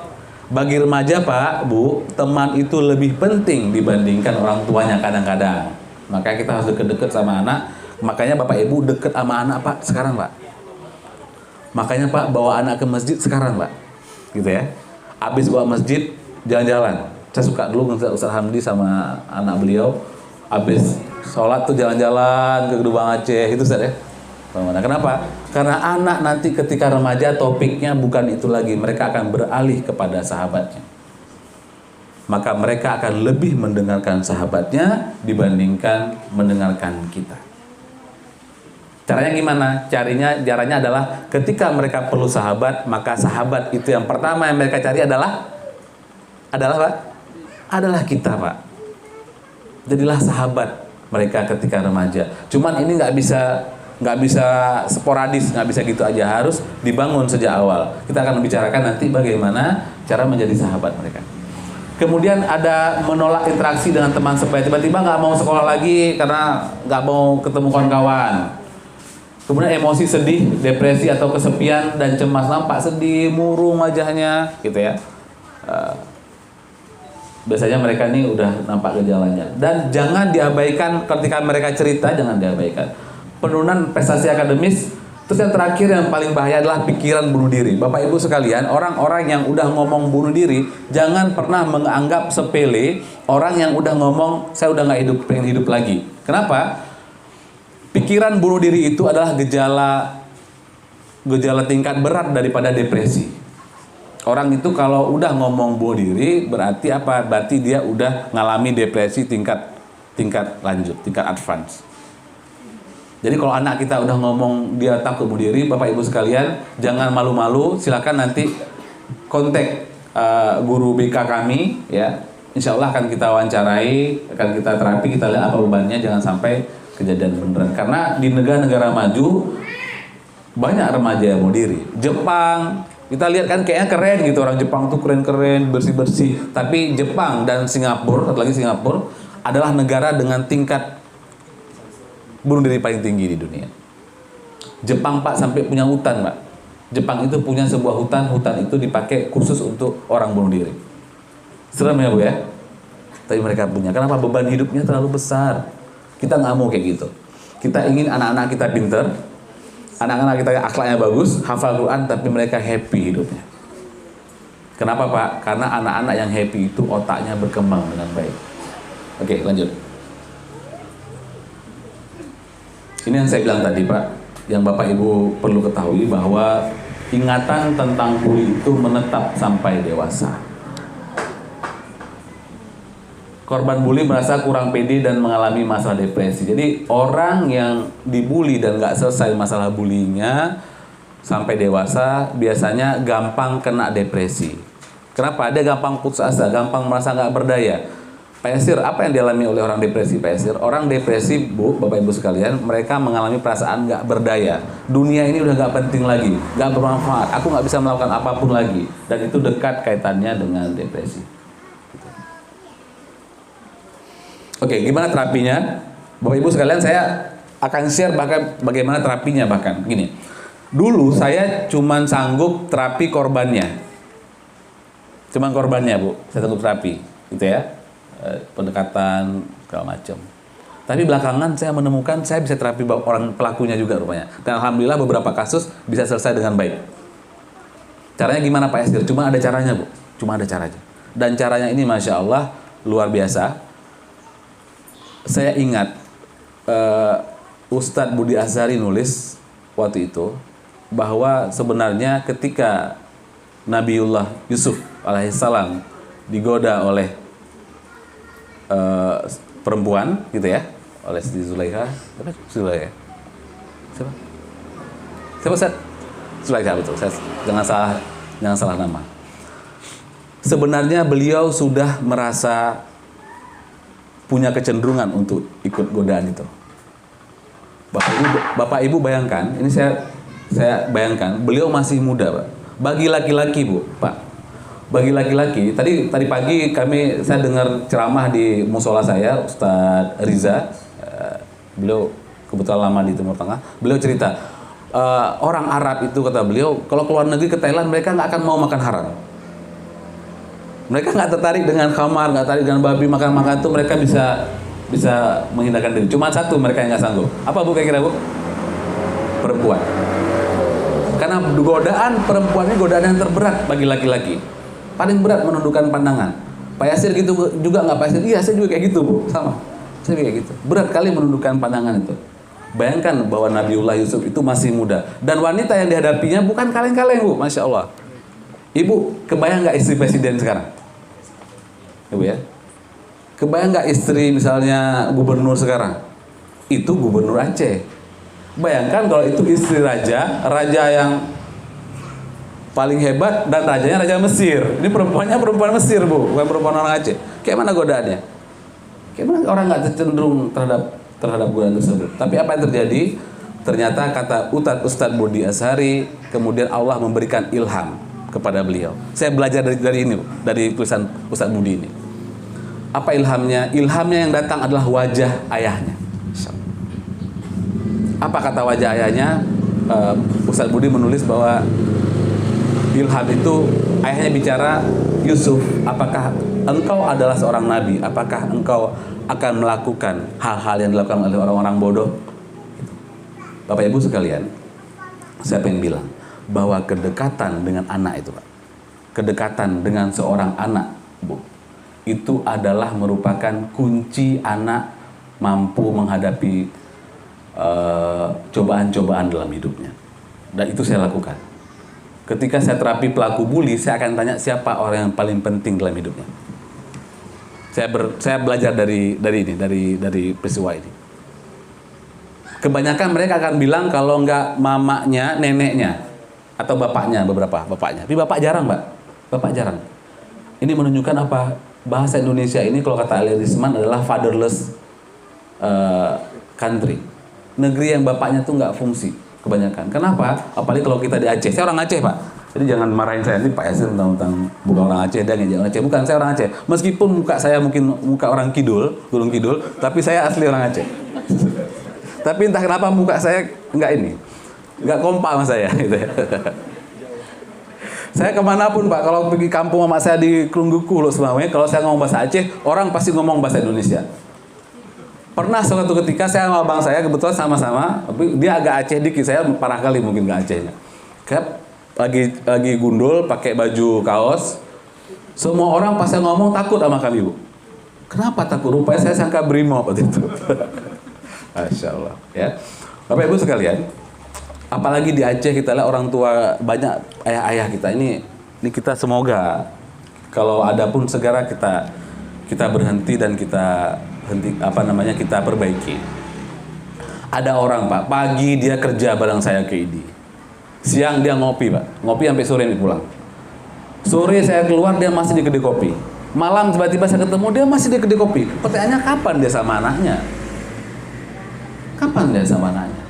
Bagi remaja Pak, Bu, teman itu lebih penting dibandingkan orang tuanya kadang-kadang. Maka kita harus deket-deket sama anak. Makanya Bapak Ibu deket sama anak Pak sekarang Pak. Makanya Pak bawa anak ke masjid sekarang Pak. Gitu ya. Habis bawa masjid, jalan-jalan. Saya suka dulu Ustaz Hamdi sama anak beliau. Habis sholat tuh jalan-jalan ke Gedung Aceh, itu Ustaz ya. Kenapa? Karena anak nanti ketika remaja topiknya bukan itu lagi, mereka akan beralih kepada sahabatnya. Maka mereka akan lebih mendengarkan sahabatnya dibandingkan mendengarkan kita. Caranya gimana? Caranya adalah ketika mereka perlu sahabat, maka sahabat itu yang pertama yang mereka cari adalah Pak? Adalah kita Pak. Jadilah sahabat mereka ketika remaja. Cuman ini nggak bisa sporadis, nggak bisa gitu aja, harus dibangun sejak awal. Kita akan membicarakan nanti bagaimana cara menjadi sahabat mereka. Kemudian ada menolak interaksi dengan teman sebaya, tiba-tiba nggak mau sekolah lagi karena nggak mau ketemu kawan-kawan. Kemudian emosi sedih, depresi atau kesepian dan cemas, nampak sedih, murung wajahnya, gitu ya. Biasanya mereka ini udah nampak gejalanya. Dan jangan diabaikan ketika mereka cerita, jangan diabaikan. Penurunan prestasi akademis. Terus yang terakhir yang paling bahaya adalah pikiran bunuh diri. Bapak Ibu sekalian, orang-orang yang udah ngomong bunuh diri, jangan pernah menganggap sepele orang yang udah ngomong saya udah nggak hidup, pengen hidup lagi. Kenapa? Pikiran bunuh diri itu adalah gejala tingkat berat daripada depresi. Orang itu kalau udah ngomong bunuh diri berarti apa? Berarti dia udah ngalami depresi tingkat lanjut, tingkat advance. Jadi kalau anak kita udah ngomong dia takut bunuh diri, Bapak Ibu sekalian, jangan malu-malu, silakan nanti kontak guru BK kami ya. Insya Allah akan kita wawancarai, akan kita terapi, kita lihat apa bebannya, jangan sampai kejadian beneran. Karena di negara-negara maju banyak remaja yang bunuh diri. Jepang, kita lihat kan kayaknya keren gitu, orang Jepang tuh keren-keren, bersih-bersih. Tapi Jepang dan Singapura, satu lagi Singapura, adalah negara dengan tingkat bunuh diri paling tinggi di dunia. Jepang Pak sampai punya hutan Pak. Jepang itu punya sebuah hutan itu dipakai khusus untuk orang bunuh diri. Serem ya Bu ya? Tapi mereka punya. Kenapa? Beban hidupnya terlalu besar. Kita nggak mau kayak gitu. Kita ingin anak-anak kita pinter, anak-anak kita akhlaknya bagus, hafal Quran, tapi mereka happy hidupnya. Kenapa Pak? Karena anak-anak yang happy itu otaknya berkembang dengan baik. Oke, lanjut. Ini yang saya bilang tadi Pak, yang Bapak Ibu perlu ketahui bahwa ingatan tentang bully itu menetap sampai dewasa. Korban bully merasa kurang pede dan mengalami masalah depresi. Jadi orang yang dibully dan nggak selesai masalah bullyingnya sampai dewasa biasanya gampang kena depresi. Kenapa? Dia gampang putus asa, gampang merasa nggak berdaya. Pak Yasir, apa yang dialami oleh orang depresi Pak Yasir? Orang depresi Bu, Bapak Ibu sekalian, mereka mengalami perasaan nggak berdaya. Dunia ini udah nggak penting lagi, nggak bermanfaat. Aku nggak bisa melakukan apapun lagi. Dan itu dekat kaitannya dengan depresi. Oke, gimana terapinya? Bapak Ibu sekalian, saya akan share bahkan bagaimana terapinya bahkan. Gini, dulu saya cuman sanggup terapi korbannya. Cuman korbannya Bu, saya sanggup terapi. Gitu ya, pendekatan, segala macam. Tapi belakangan saya menemukan saya bisa terapi orang pelakunya juga rupanya. Dan Alhamdulillah beberapa kasus bisa selesai dengan baik. Caranya gimana Pak Yasir? Cuma ada caranya Bu, cuma ada caranya. Dan caranya ini Masya Allah luar biasa. Saya ingat Ustadz Budi Azhari nulis waktu itu bahwa sebenarnya ketika Nabiullah Yusuf alaihissalam digoda oleh perempuan gitu ya, oleh Siti Zulaikha, siapa? Zulaikha. Siapa? Siapa Ustaz? Zulaikha betul. Saya jangan salah nama. Sebenarnya beliau sudah merasa punya kecenderungan untuk ikut godaan itu. Bapak Ibu bayangkan, ini saya bayangkan, beliau masih muda Pak. Bagi laki-laki Bu, Pak. Bagi laki-laki, tadi pagi saya dengar ceramah di musola saya, Ustadz Riza, beliau kebetulan lama di Timur Tengah. Beliau cerita, orang Arab itu kata beliau, kalau keluar negeri ke Thailand mereka nggak akan mau makan haram. Mereka nggak tertarik dengan khamar, nggak tertarik dengan babi, makan itu mereka bisa menghindarkan diri. Cuma satu mereka yang nggak sanggup. Apa Bu kira-kira Bu? Perempuan. Karena godaan perempuan ini godaan yang terberat bagi laki-laki. Paling berat menundukkan pandangan. Pak Yasir gitu juga nggak Pak Yasir? Iya saya juga kayak gitu Bu, sama. Saya kayak gitu. Berat kali menundukkan pandangan itu. Bayangkan bahwa Nabiullah Yusuf itu masih muda dan wanita yang dihadapinya bukan kaleng-kaleng Bu, Masya Allah. Ibu kebayang nggak istri presiden sekarang? Ibu ya, kebayang nggak istri misalnya gubernur sekarang? Itu gubernur Aceh. Bayangkan kalau itu istri raja yang paling hebat dan rajanya raja Mesir. Ini perempuannya perempuan Mesir Bu, bukan perempuan orang Aceh. Kayak mana godaannya? Kayak mana orang nggak cenderung terhadap godaan tersebut? Tapi apa yang terjadi? Ternyata kata Ustadz Budi Azhari, kemudian Allah memberikan ilham kepada beliau. Saya belajar dari ini, dari tulisan Ustadz Budi ini. Apa ilhamnya? Ilhamnya yang datang adalah wajah ayahnya. Apa kata wajah ayahnya? Ustadz Budi menulis bahwa ilham itu ayahnya bicara, Yusuf, apakah engkau adalah seorang nabi? Apakah engkau akan melakukan hal-hal yang dilakukan oleh orang-orang bodoh? Bapak Ibu sekalian, saya pengen bilang bahwa kedekatan dengan anak itu, Pak, kedekatan dengan seorang anak, Bu, itu adalah merupakan kunci anak mampu menghadapi cobaan-cobaan dalam hidupnya. Dan itu saya lakukan. Ketika saya terapi pelaku bully, saya akan tanya siapa orang yang paling penting dalam hidupnya. Saya belajar dari peristiwa ini. Kebanyakan mereka akan bilang kalau nggak mamanya, neneknya, atau bapaknya, beberapa bapaknya. Tapi bapak jarang, Mbak. Bapak jarang. Ini menunjukkan apa? Bahasa Indonesia ini kalau kata Ali Risman adalah fatherless country. Negeri yang bapaknya tuh nggak fungsi kebanyakan. Kenapa? Apalagi kalau kita di Aceh. Saya orang Aceh, Pak. Jadi jangan marahin saya nanti Pak Yasir tentang bukan orang Aceh dan ngejek orang Aceh. Bukan, saya orang Aceh. Meskipun muka saya mungkin muka orang Kidul, Gunung Kidul, tapi saya asli orang Aceh. Tapi entah kenapa muka saya nggak kompak sama saya. Gitu ya. Saya kemanapun, Pak, kalau pergi kampung sama saya di Krungguku loh semuanya, kalau saya ngomong bahasa Aceh, orang pasti ngomong bahasa Indonesia. Pernah suatu ketika saya sama abang saya kebetulan sama-sama, tapi dia agak Aceh dikit, saya parah kali mungkin nggak Acehnya. Kayak lagi gundul, pakai baju kaos, semua orang pas saya ngomong takut sama kami, Bu. Kenapa takut? Rupanya saya sangka brimob waktu itu. Masya Allah, ya. Bapak Ibu sekalian, apalagi di Aceh kita lihat orang tua banyak ayah-ayah kita ini kita semoga kalau ada pun segera kita berhenti dan kita perbaiki. Ada orang, Pak, pagi dia kerja bareng saya ke ID, siang dia ngopi, Pak, ngopi sampai sore pulang. Sore saya keluar dia masih di kedai kopi, malam tiba-tiba saya ketemu dia masih di kedai kopi. Pertanyaannya kapan dia sama anaknya? Kapan dia sama anaknya?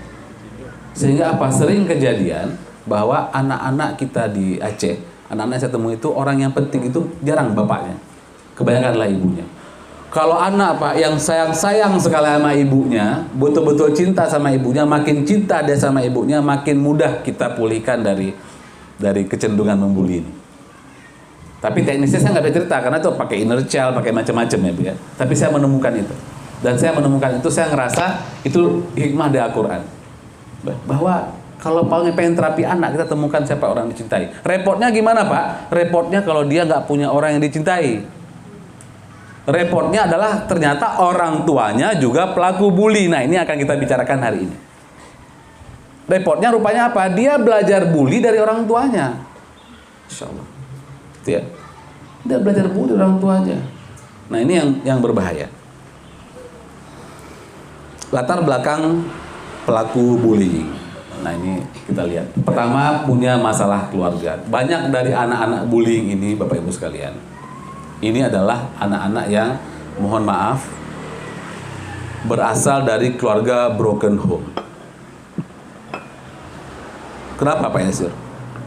Sehingga apa? Sering kejadian bahwa anak-anak kita di Aceh, anak-anak saya temui itu orang yang penting itu jarang bapaknya, kebanyakan adalah ibunya. Kalau anak, Pak, yang sayang sekali sama ibunya, betul-betul cinta sama ibunya, makin cinta dia sama ibunya, makin mudah kita pulihkan dari kecenderungan membuli ini. Tapi teknisnya saya nggak bisa cerita karena itu pakai inner child, pakai macam-macam ya, Bu, ya. Tapi saya menemukan itu. Dan saya menemukan itu, saya ngerasa itu hikmah dari Al-Quran. Bahwa kalau pengen terapi anak, kita temukan siapa orang yang dicintai. Repotnya gimana, Pak? Repotnya kalau dia nggak punya orang yang dicintai. Repotnya adalah ternyata orang tuanya juga pelaku bully. Nah, ini akan kita bicarakan hari ini. Repotnya rupanya apa? Dia belajar bully dari orang tuanya. Insya Allah. Itu ya. Dia belajar bully dari orang tuanya. Nah, ini yang berbahaya. Latar belakang pelaku bullying. Nah, ini kita lihat. Pertama, punya masalah keluarga. Banyak dari anak-anak bullying ini, Bapak Ibu sekalian, ini adalah anak-anak yang, mohon maaf, berasal dari keluarga broken home. Kenapa, Pak Yasir?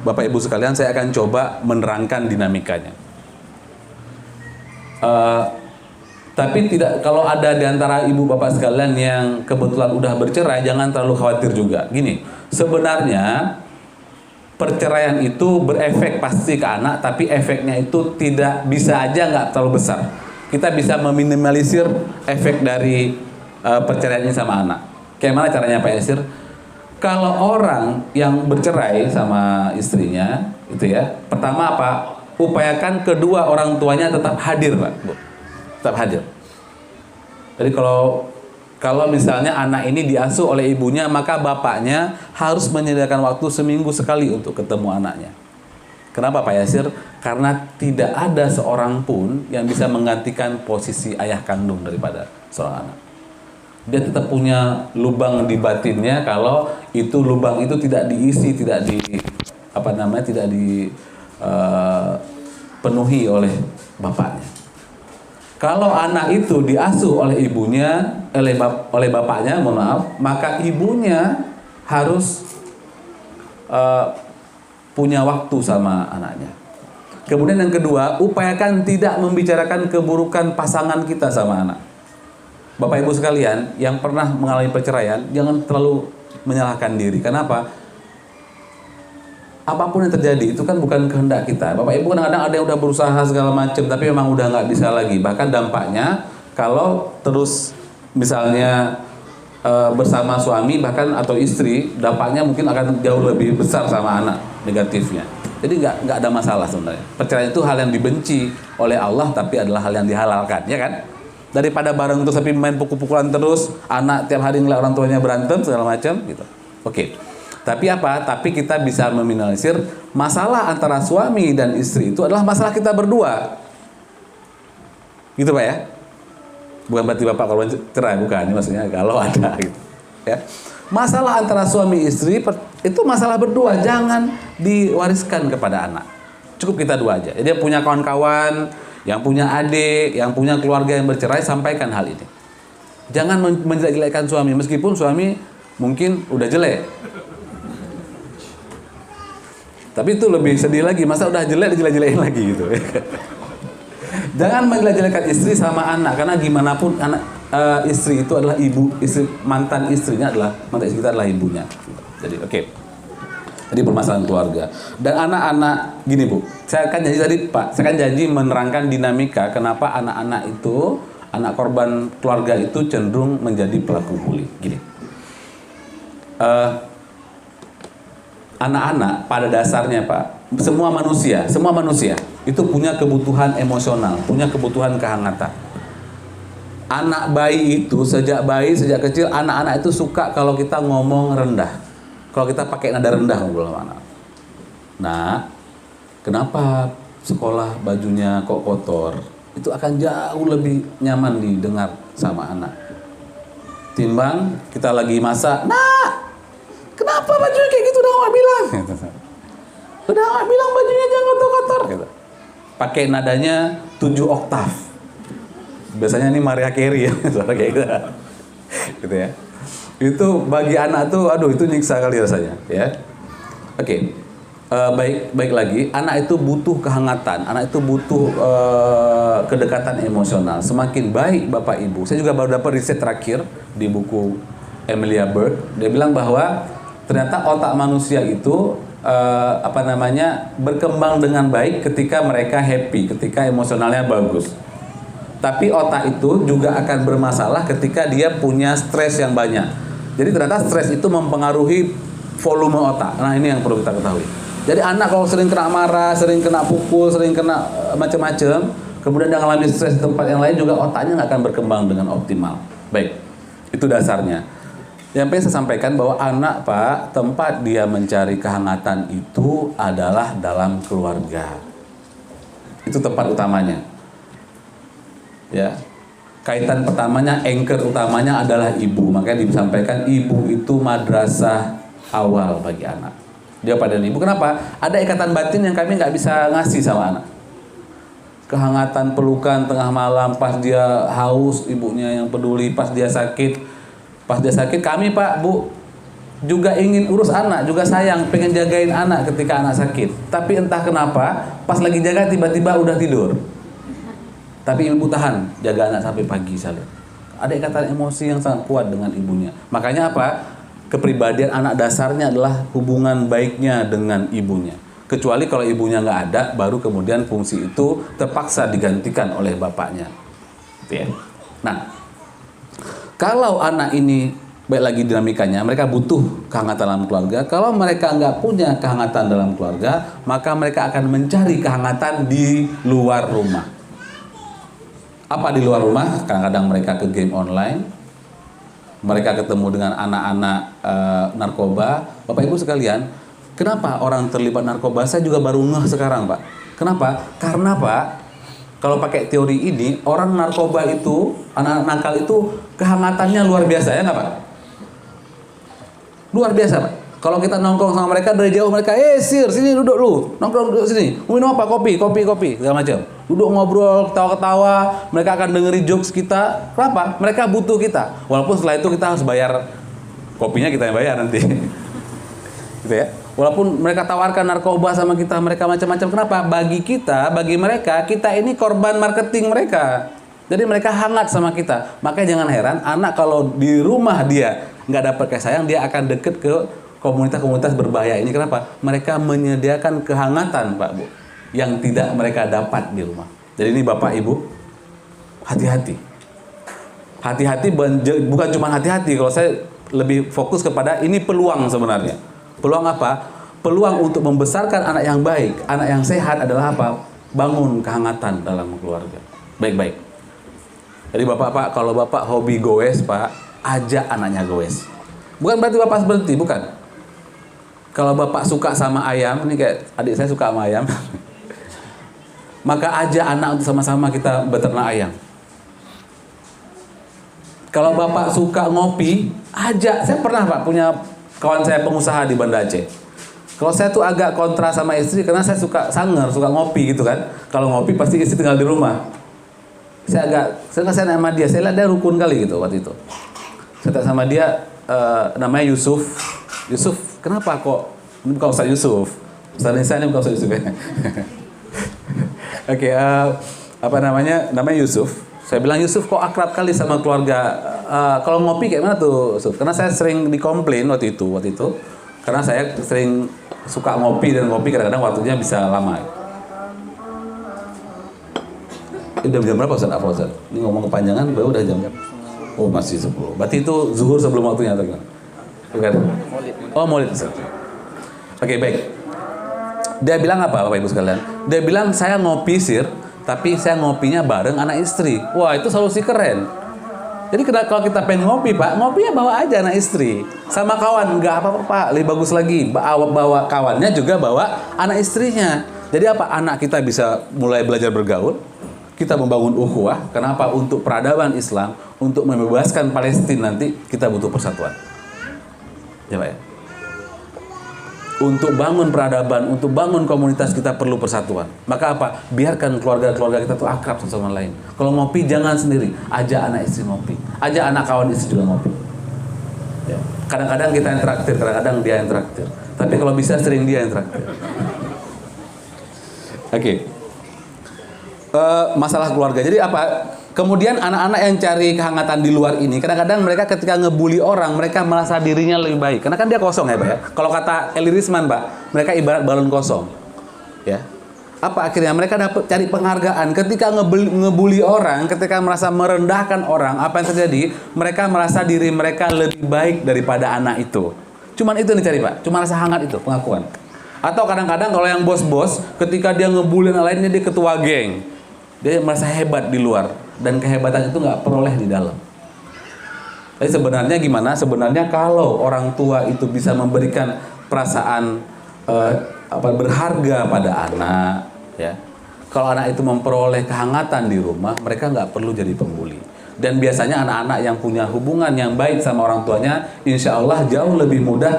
Bapak Ibu sekalian, saya akan coba menerangkan dinamikanya. Tapi tidak, kalau ada di antara ibu bapak sekalian yang kebetulan udah bercerai, jangan terlalu khawatir juga. Gini, sebenarnya perceraian itu berefek pasti ke anak, tapi efeknya itu tidak bisa aja nggak terlalu besar. Kita bisa meminimalisir efek dari perceraian ini sama anak. Kayak mana caranya, Pak Yasir? Kalau orang yang bercerai sama istrinya, itu ya, pertama apa? Upayakan kedua orang tuanya tetap hadir, Pak, Bu. Tetap hadir. Jadi kalau misalnya anak ini diasuh oleh ibunya, maka bapaknya harus menyediakan waktu seminggu sekali untuk ketemu anaknya. Kenapa, Pak Yasir? Karena tidak ada seorang pun yang bisa menggantikan posisi ayah kandung daripada seorang anak. Dia tetap punya lubang di batinnya kalau itu lubang itu tidak diisi, tidak dipenuhi oleh bapaknya. Kalau anak itu diasuh oleh ibunya, oleh bapaknya, mohon maaf, maka ibunya harus punya waktu sama anaknya. Kemudian yang kedua, upayakan tidak membicarakan keburukan pasangan kita sama anak. Bapak Ibu sekalian, yang pernah mengalami perceraian, jangan terlalu menyalahkan diri. Kenapa? Apapun yang terjadi itu kan bukan kehendak kita. Bapak Ibu kadang-kadang ada yang udah berusaha segala macam tapi memang udah nggak bisa lagi. Bahkan dampaknya kalau terus misalnya bersama suami bahkan atau istri, dampaknya mungkin akan jauh lebih besar sama anak negatifnya. Jadi nggak ada masalah sebenarnya. Perceraian itu hal yang dibenci oleh Allah tapi adalah hal yang dihalalkan, ya kan? Daripada bareng terus tapi main pukul-pukulan terus, anak tiap hari ngeliat orang tuanya berantem segala macam, gitu. Oke. Tapi apa? Tapi kita bisa meminimalisir masalah antara suami dan istri itu adalah masalah kita berdua. Gitu Pak ya? Bukan berarti Bapak kalau cerai, bukan. Ini maksudnya kalau ada gitu. Ya. Masalah antara suami istri itu masalah berdua, jangan diwariskan kepada anak. Cukup kita dua aja. Jadi yang punya kawan-kawan, yang punya adik, yang punya keluarga yang bercerai, sampaikan hal ini. Jangan menjelek-jelekkan suami, meskipun suami mungkin udah jelek. Tapi itu lebih sedih lagi, masa udah jelek dijelek-jelekin lagi gitu. Jangan menjelek-jelekan istri sama anak, karena gimana pun istri itu adalah ibu, mantan istrinya adalah mantan istri kita adalah ibunya. Jadi oke. Jadi permasalahan keluarga dan anak-anak gini Bu. Saya kan janji tadi Pak, saya kan janji menerangkan dinamika kenapa anak-anak itu, anak korban keluarga itu cenderung menjadi pelaku bully. Gini. Anak-anak pada dasarnya Pak, semua manusia itu punya kebutuhan emosional, punya kebutuhan kehangatan. Anak bayi itu sejak kecil anak-anak itu suka kalau kita ngomong rendah, kalau kita pakai nada rendah ngobrol sama anak. Nah, kenapa sekolah bajunya kok kotor? Itu akan jauh lebih nyaman didengar sama anak. Timbang kita lagi masak, nah kenapa bajunya kayak gitu? Udah Mak bilang. Udah Mak bilang bajunya jangan kotor-kotor. Gitu. Pakai nadanya 7 oktav. Biasanya ini Mariah Carey ya, suara kayak gitu. Gitu ya. Itu bagi anak tuh, aduh itu nyiksa kali rasanya. Ya. Oke. Baik lagi, anak itu butuh kehangatan, anak itu butuh kedekatan emosional. Semakin baik Bapak Ibu. Saya juga baru dapat riset terakhir di buku Emilia Burke. Dia bilang bahwa ternyata otak manusia itu berkembang dengan baik ketika mereka happy, ketika emosionalnya bagus. Tapi otak itu juga akan bermasalah ketika dia punya stres yang banyak. Jadi ternyata stres itu mempengaruhi volume otak. Nah ini yang perlu kita ketahui. Jadi anak kalau sering kena marah, sering kena pukul, sering kena macam-macam, kemudian dia mengalami stres di tempat yang lain juga otaknya nggak akan berkembang dengan optimal. Baik, itu dasarnya. Yang pengen saya sampaikan bahwa anak Pak, tempat dia mencari kehangatan itu adalah dalam keluarga. Itu tempat utamanya. Ya, kaitan pertamanya, anchor utamanya adalah ibu. Makanya disampaikan ibu itu madrasah awal bagi anak. Dia pada ibu. Kenapa? Ada ikatan batin yang kami nggak bisa ngasih sama anak. Kehangatan pelukan tengah malam pas dia haus, ibunya yang peduli. Pas dia sakit kami Pak Bu juga ingin urus anak, juga sayang, pengen jagain anak ketika anak sakit. Tapi entah kenapa pas lagi jaga tiba-tiba udah tidur. Tapi ibu tahan jaga anak sampai pagi saling. Ada ikatan emosi yang sangat kuat dengan ibunya. Makanya apa? Kepribadian anak dasarnya adalah hubungan baiknya dengan ibunya. Kecuali kalau ibunya nggak ada, baru kemudian fungsi itu terpaksa digantikan oleh bapaknya. Gitu ya. Nah, kalau anak ini baik lagi dinamikanya, mereka butuh kehangatan dalam keluarga. Kalau mereka nggak punya kehangatan dalam keluarga, maka mereka akan mencari kehangatan di luar rumah. Apa di luar rumah? Kadang-kadang mereka ke game online, mereka ketemu dengan anak-anak narkoba. Bapak Ibu sekalian, kenapa orang terlibat narkoba? Saya juga baru ngeh sekarang Pak. Kenapa? Karena Pak, kalau pakai teori ini, orang narkoba itu, anak-anak nakal itu kehangatannya luar biasa ya nggak Pak? Luar biasa Pak. Kalau kita nongkrong sama mereka dari jauh, mereka, sir, sini duduk lu, nongkrong duduk sini, minum apa? Kopi, segala macam. Duduk ngobrol, ketawa-ketawa, mereka akan dengerin jokes kita. Kenapa? Mereka butuh kita. Walaupun setelah itu kita harus bayar, kopinya kita yang bayar nanti. Gitu ya. Walaupun mereka tawarkan narkoba sama kita, mereka macam-macam. Kenapa? Bagi mereka, kita ini korban marketing mereka. Jadi mereka hangat sama kita. Makanya jangan heran, anak kalau di rumah dia nggak dapat kasih sayang, dia akan deket ke komunitas-komunitas berbahaya ini. Kenapa? Mereka menyediakan kehangatan, Pak Bu, yang tidak mereka dapat di rumah. Jadi ini Bapak Ibu, hati-hati. Hati-hati, bukan cuma hati-hati. Kalau saya lebih fokus kepada ini peluang sebenarnya. Peluang apa? Peluang untuk membesarkan anak yang baik, anak yang sehat adalah apa? Bangun kehangatan dalam keluarga. Baik-baik. Jadi Bapak, kalau Bapak hobi goes, Pak, ajak anaknya goes. Bukan berarti Bapak berhenti, bukan. Kalau Bapak suka sama ayam, ini kayak adik saya suka sama ayam, maka ajak anak untuk sama-sama kita beternak ayam. Kalau Bapak suka ngopi, ajak. Saya pernah Pak punya kawan saya pengusaha di Banda Aceh. Kalau saya tuh agak kontra sama istri karena saya suka sangar, suka ngopi gitu kan. Kalau ngopi pasti istri tinggal di rumah. Saya nanya sama dia, saya lihat dia rukun kali gitu waktu itu. Saya tanya sama dia, namanya Yusuf. Yusuf, kenapa kok? Ini bukan Ustaz Yusuf. Ustaz Nisa ini bukan Ustaz Yusuf ya. Oke, apa namanya? Namanya Yusuf. Saya bilang, Yusuf kok akrab kali sama keluarga. Kalau ngopi kayak mana tuh, Yusuf? Karena saya sering dikomplain waktu itu. Karena saya sering suka ngopi dan ngopi kadang-kadang waktunya bisa lama. Udah jam berapa Ustaz Afrozan? Ini ngomong kepanjangan, baru udah jam. Oh masih 10. Berarti itu zuhur sebelum waktunya atau gimana? Bukan? Oh maulid Ustaz. Oke baik. Dia bilang apa Bapak Ibu sekalian? Dia bilang saya ngopi sir, tapi saya ngopinya bareng anak istri. Wah itu solusi keren. Jadi kalau kita pengen ngopi Pak, ngopinya bawa aja anak istri. Sama kawan, nggak apa-apa Pak, lebih bagus lagi. Bawa kawannya juga bawa anak istrinya. Jadi apa? Anak kita bisa mulai belajar bergaul. Kita membangun ukhuwah. Kenapa? Untuk peradaban Islam, untuk membebaskan Palestina nanti kita butuh persatuan. Ya Pak ya? Untuk bangun peradaban, untuk bangun komunitas kita perlu persatuan. Maka apa? Biarkan keluarga-keluarga kita tuh akrab satu sama lain. Kalau ngopi jangan sendiri, ajak anak istri ngopi, ajak anak kawan istri juga ngopi. Ya. Kadang-kadang kita yang traktir, kadang-kadang dia yang traktir. Tapi kalau bisa sering dia yang traktir. Oke. Masalah keluarga. Jadi apa? Kemudian anak-anak yang cari kehangatan di luar ini, kadang-kadang mereka ketika ngebully orang, mereka merasa dirinya lebih baik. Karena kan dia kosong ya, Pak ya. Kalau kata Eli Risman, Pak, mereka ibarat balon kosong. Ya. Apa akhirnya mereka dapat cari penghargaan ketika ngebully orang, ketika merasa merendahkan orang, apa yang terjadi? Mereka merasa diri mereka lebih baik daripada anak itu. Cuman itu yang dicari, Pak. Cuma rasa hangat itu, pengakuan. Atau kadang-kadang kalau yang bos-bos, ketika dia ngebully yang lainnya, dia ketua geng. Dia merasa hebat di luar dan kehebatan itu nggak peroleh di dalam. Tapi sebenarnya gimana? Sebenarnya kalau orang tua itu bisa memberikan perasaan berharga pada anak, ya. Kalau anak itu memperoleh kehangatan di rumah, mereka nggak perlu jadi pembuli. Dan biasanya anak-anak yang punya hubungan yang baik sama orang tuanya, insya Allah jauh lebih mudah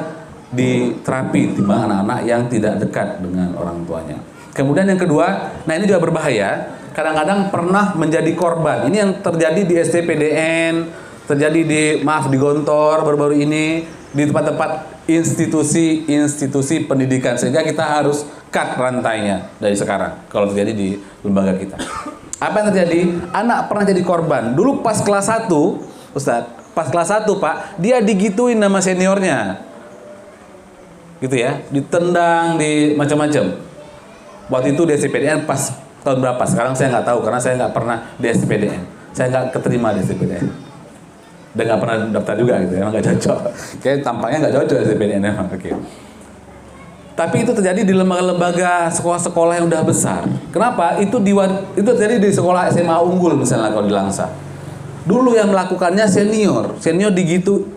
diterapi dibanding anak-anak yang tidak dekat dengan orang tuanya. Kemudian yang kedua, nah ini juga berbahaya. Kadang-kadang pernah menjadi korban. Ini yang terjadi di STPDN, terjadi di Gontor baru-baru ini, di tempat-tempat institusi pendidikan, sehingga kita harus cut rantainya dari sekarang kalau terjadi di lembaga kita. Apa yang terjadi? Anak pernah jadi korban. Dulu pas kelas 1, Ustadz, pas kelas 1 Pak, dia digituin sama seniornya. Gitu ya, ditendang, di macam-macam. Waktu itu di STPDN pas tahun berapa? Sekarang saya nggak tahu karena saya nggak pernah di STPDN. Saya nggak keterima di STPDN. Dan nggak pernah daftar juga gitu, emang nggak cocok. Kayak tampaknya nggak cocok di STPDN emang. Oke. Tapi itu terjadi di lembaga-lembaga sekolah-sekolah yang udah besar. Kenapa? Itu terjadi di sekolah SMA unggul misalnya kalau di Langsa. Dulu yang melakukannya senior digitu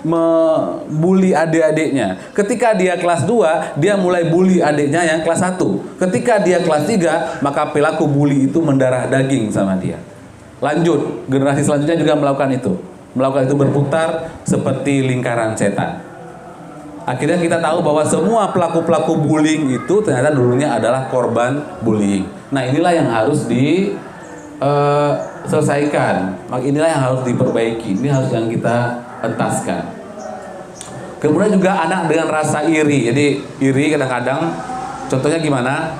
membuli adik-adiknya. Ketika dia kelas 2, dia mulai bully adiknya yang kelas 1. Ketika dia kelas 3, maka perilaku bully itu mendarah daging sama dia. Lanjut, generasi selanjutnya juga melakukan itu. Melakukan itu berputar seperti lingkaran setan. Akhirnya kita tahu bahwa semua pelaku-pelaku bullying itu ternyata dulunya adalah korban bullying. Nah, inilah yang harus selesaikan. Maka inilah yang harus diperbaiki. Ini harus yang kita entaskan. Kemudian juga anak dengan rasa iri. Jadi iri kadang-kadang, contohnya gimana?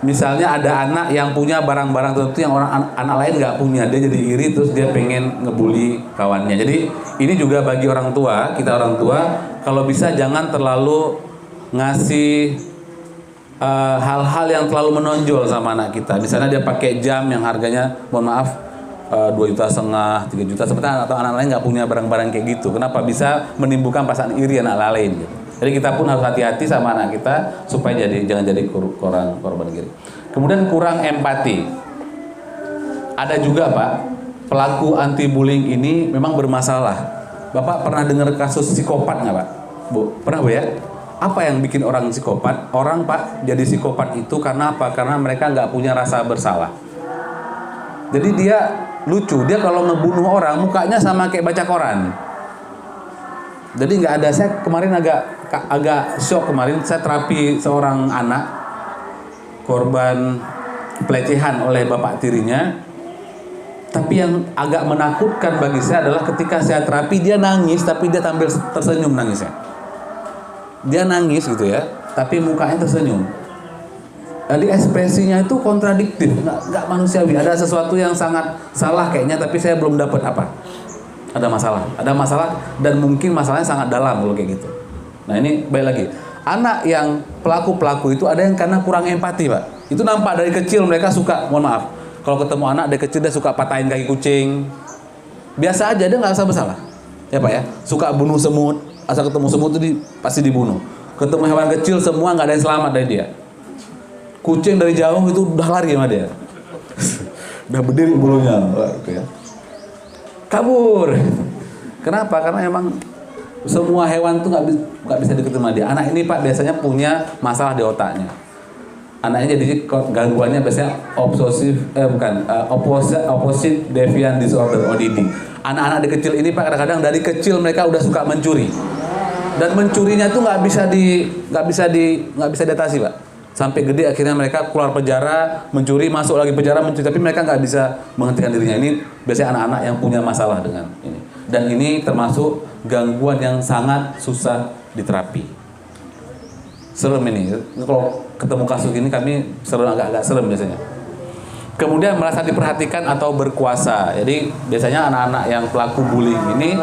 misalnya ada anak yang punya barang-barang tertentu yang anak lain nggak punya, dia jadi iri terus dia pengen ngebully kawannya. Jadi ini juga bagi orang tua, kita orang tua kalau bisa jangan terlalu ngasih hal-hal yang terlalu menonjol sama anak kita. Misalnya dia pakai jam yang harganya, mohon maaf, 2,5 juta, 3 juta, sebenarnya atau anak lain nggak punya barang-barang kayak gitu. Kenapa? Bisa menimbulkan perasaan iri anak lain. Gitu. Jadi kita pun harus hati-hati sama anak kita supaya jangan jadi korban iri. Kemudian kurang empati. Ada juga Pak, pelaku anti bullying ini memang bermasalah. Bapak pernah dengar kasus psikopat nggak Pak? Bu, pernah Bu ya? Apa yang bikin orang psikopat? Orang Pak jadi psikopat itu karena apa? Karena mereka nggak punya rasa bersalah. Jadi dia lucu, dia kalau ngebunuh orang mukanya sama kayak baca koran. Jadi nggak ada, saya kemarin agak shock kemarin, saya terapi seorang anak korban pelecehan oleh bapak tirinya. Tapi yang agak menakutkan bagi saya adalah ketika saya terapi dia nangis, tapi dia tampil tersenyum nangisnya. Dia nangis gitu ya, tapi mukanya tersenyum. Jadi ekspresinya itu kontradiktif, nggak manusiawi. Ada sesuatu yang sangat salah kayaknya, tapi saya belum dapat apa. Ada masalah dan mungkin masalahnya sangat dalam kalau kayak gitu. Nah ini baik lagi, anak yang pelaku itu ada yang karena kurang empati Pak. Itu nampak dari kecil mereka suka, mohon maaf, kalau ketemu anak dari kecil dia suka patahin kaki kucing. Biasa aja, dia nggak rasa bersalah, ya Pak ya. Suka bunuh semut, asal ketemu semut itu pasti dibunuh. Ketemu hewan kecil semua nggak ada yang selamat dari dia. Kucing dari jauh itu udah lari sama dia. Udah berdiri bulunya, gitu ya. Kabur. Kenapa? Karena emang semua hewan tuh nggak bisa deket sama dia. Anak ini Pak biasanya punya masalah di otaknya. Anaknya jadi gangguannya biasanya opposite deviant disorder (ODD). Anak-anak di kecil ini Pak kadang-kadang dari kecil mereka udah suka mencuri. Dan mencurinya tuh nggak bisa diatasi Pak. Sampai gede akhirnya mereka keluar penjara, mencuri, masuk lagi penjara, mencuri, tapi mereka nggak bisa menghentikan dirinya. Ini biasanya anak-anak yang punya masalah dengan ini. Dan ini termasuk gangguan yang sangat susah diterapi. Serem ini. Kalau ketemu kasus ini kami agak serem biasanya. Kemudian merasa diperhatikan atau berkuasa. Jadi biasanya anak-anak yang pelaku bullying ini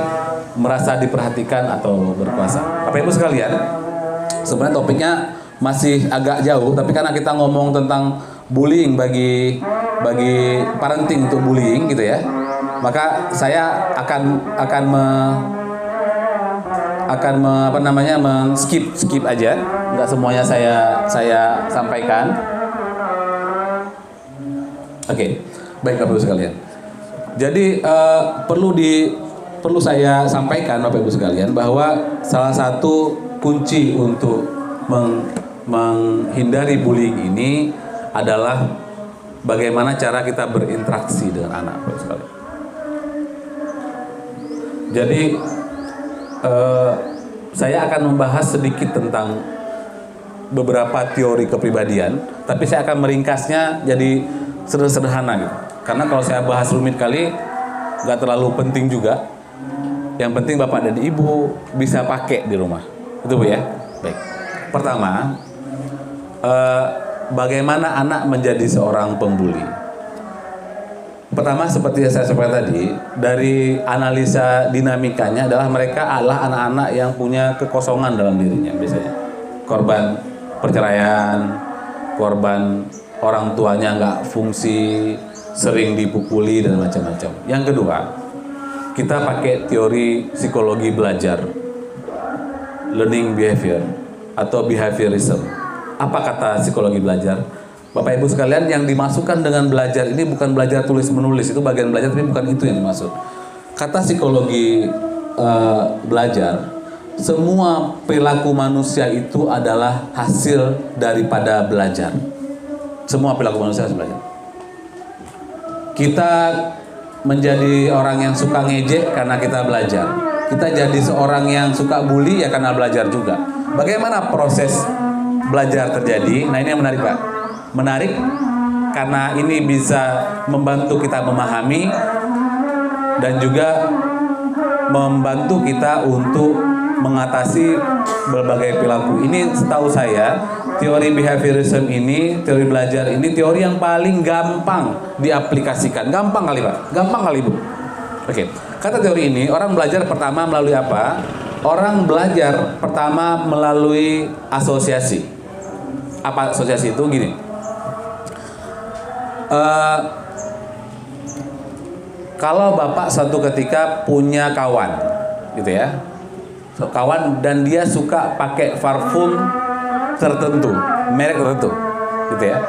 merasa diperhatikan atau berkuasa. Bapak Ibu sekalian, sebenarnya topiknya masih agak jauh, tapi karena kita ngomong tentang bullying bagi parenting untuk bullying gitu ya, maka saya akan skip aja, nggak semuanya saya sampaikan. Oke, baik Bapak Ibu sekalian. Jadi perlu saya sampaikan Bapak Ibu sekalian bahwa salah satu kunci untuk menghindari bullying ini adalah bagaimana cara kita berinteraksi dengan anak, Bapak sekalian. Jadi saya akan membahas sedikit tentang beberapa teori kepribadian, tapi saya akan meringkasnya jadi sederhana gitu. Karena kalau saya bahas rumit kali, nggak terlalu penting juga. Yang penting Bapak dan Ibu bisa pakai di rumah, itu Bu ya. Baik. Pertama, bagaimana anak menjadi seorang pembuli? Pertama, seperti yang saya sampaikan tadi, dari analisa dinamikanya adalah mereka adalah anak-anak yang punya kekosongan dalam dirinya biasanya. Korban perceraian, korban orang tuanya nggak fungsi, sering dipukuli dan macam-macam. Yang kedua, kita pakai teori psikologi belajar, learning behavior atau behaviorism. Apa kata psikologi belajar? Bapak Ibu sekalian, yang dimasukkan dengan belajar ini bukan belajar tulis menulis, itu bagian belajar, tapi bukan itu yang dimaksud. Kata psikologi belajar, semua perilaku manusia itu adalah hasil daripada belajar. Semua perilaku manusia harus belajar. Kita menjadi orang yang suka ngejek karena kita belajar. Kita jadi seorang yang suka bully ya karena belajar juga. Bagaimana proses belajar terjadi? Nah ini yang menarik Pak. Menarik karena ini bisa membantu kita memahami dan juga membantu kita untuk mengatasi berbagai perilaku. Ini setahu saya teori behaviorism ini, teori belajar ini, teori yang paling gampang diaplikasikan. Gampang kali Pak, gampang kali Bu. Oke, kata teori ini, orang belajar pertama melalui apa? Orang belajar pertama melalui asosiasi. Apa asosiasi itu? Gini, kalau Bapak suatu ketika punya kawan, gitu ya, kawan dan dia suka pakai parfum tertentu, merek tertentu, gitu ya.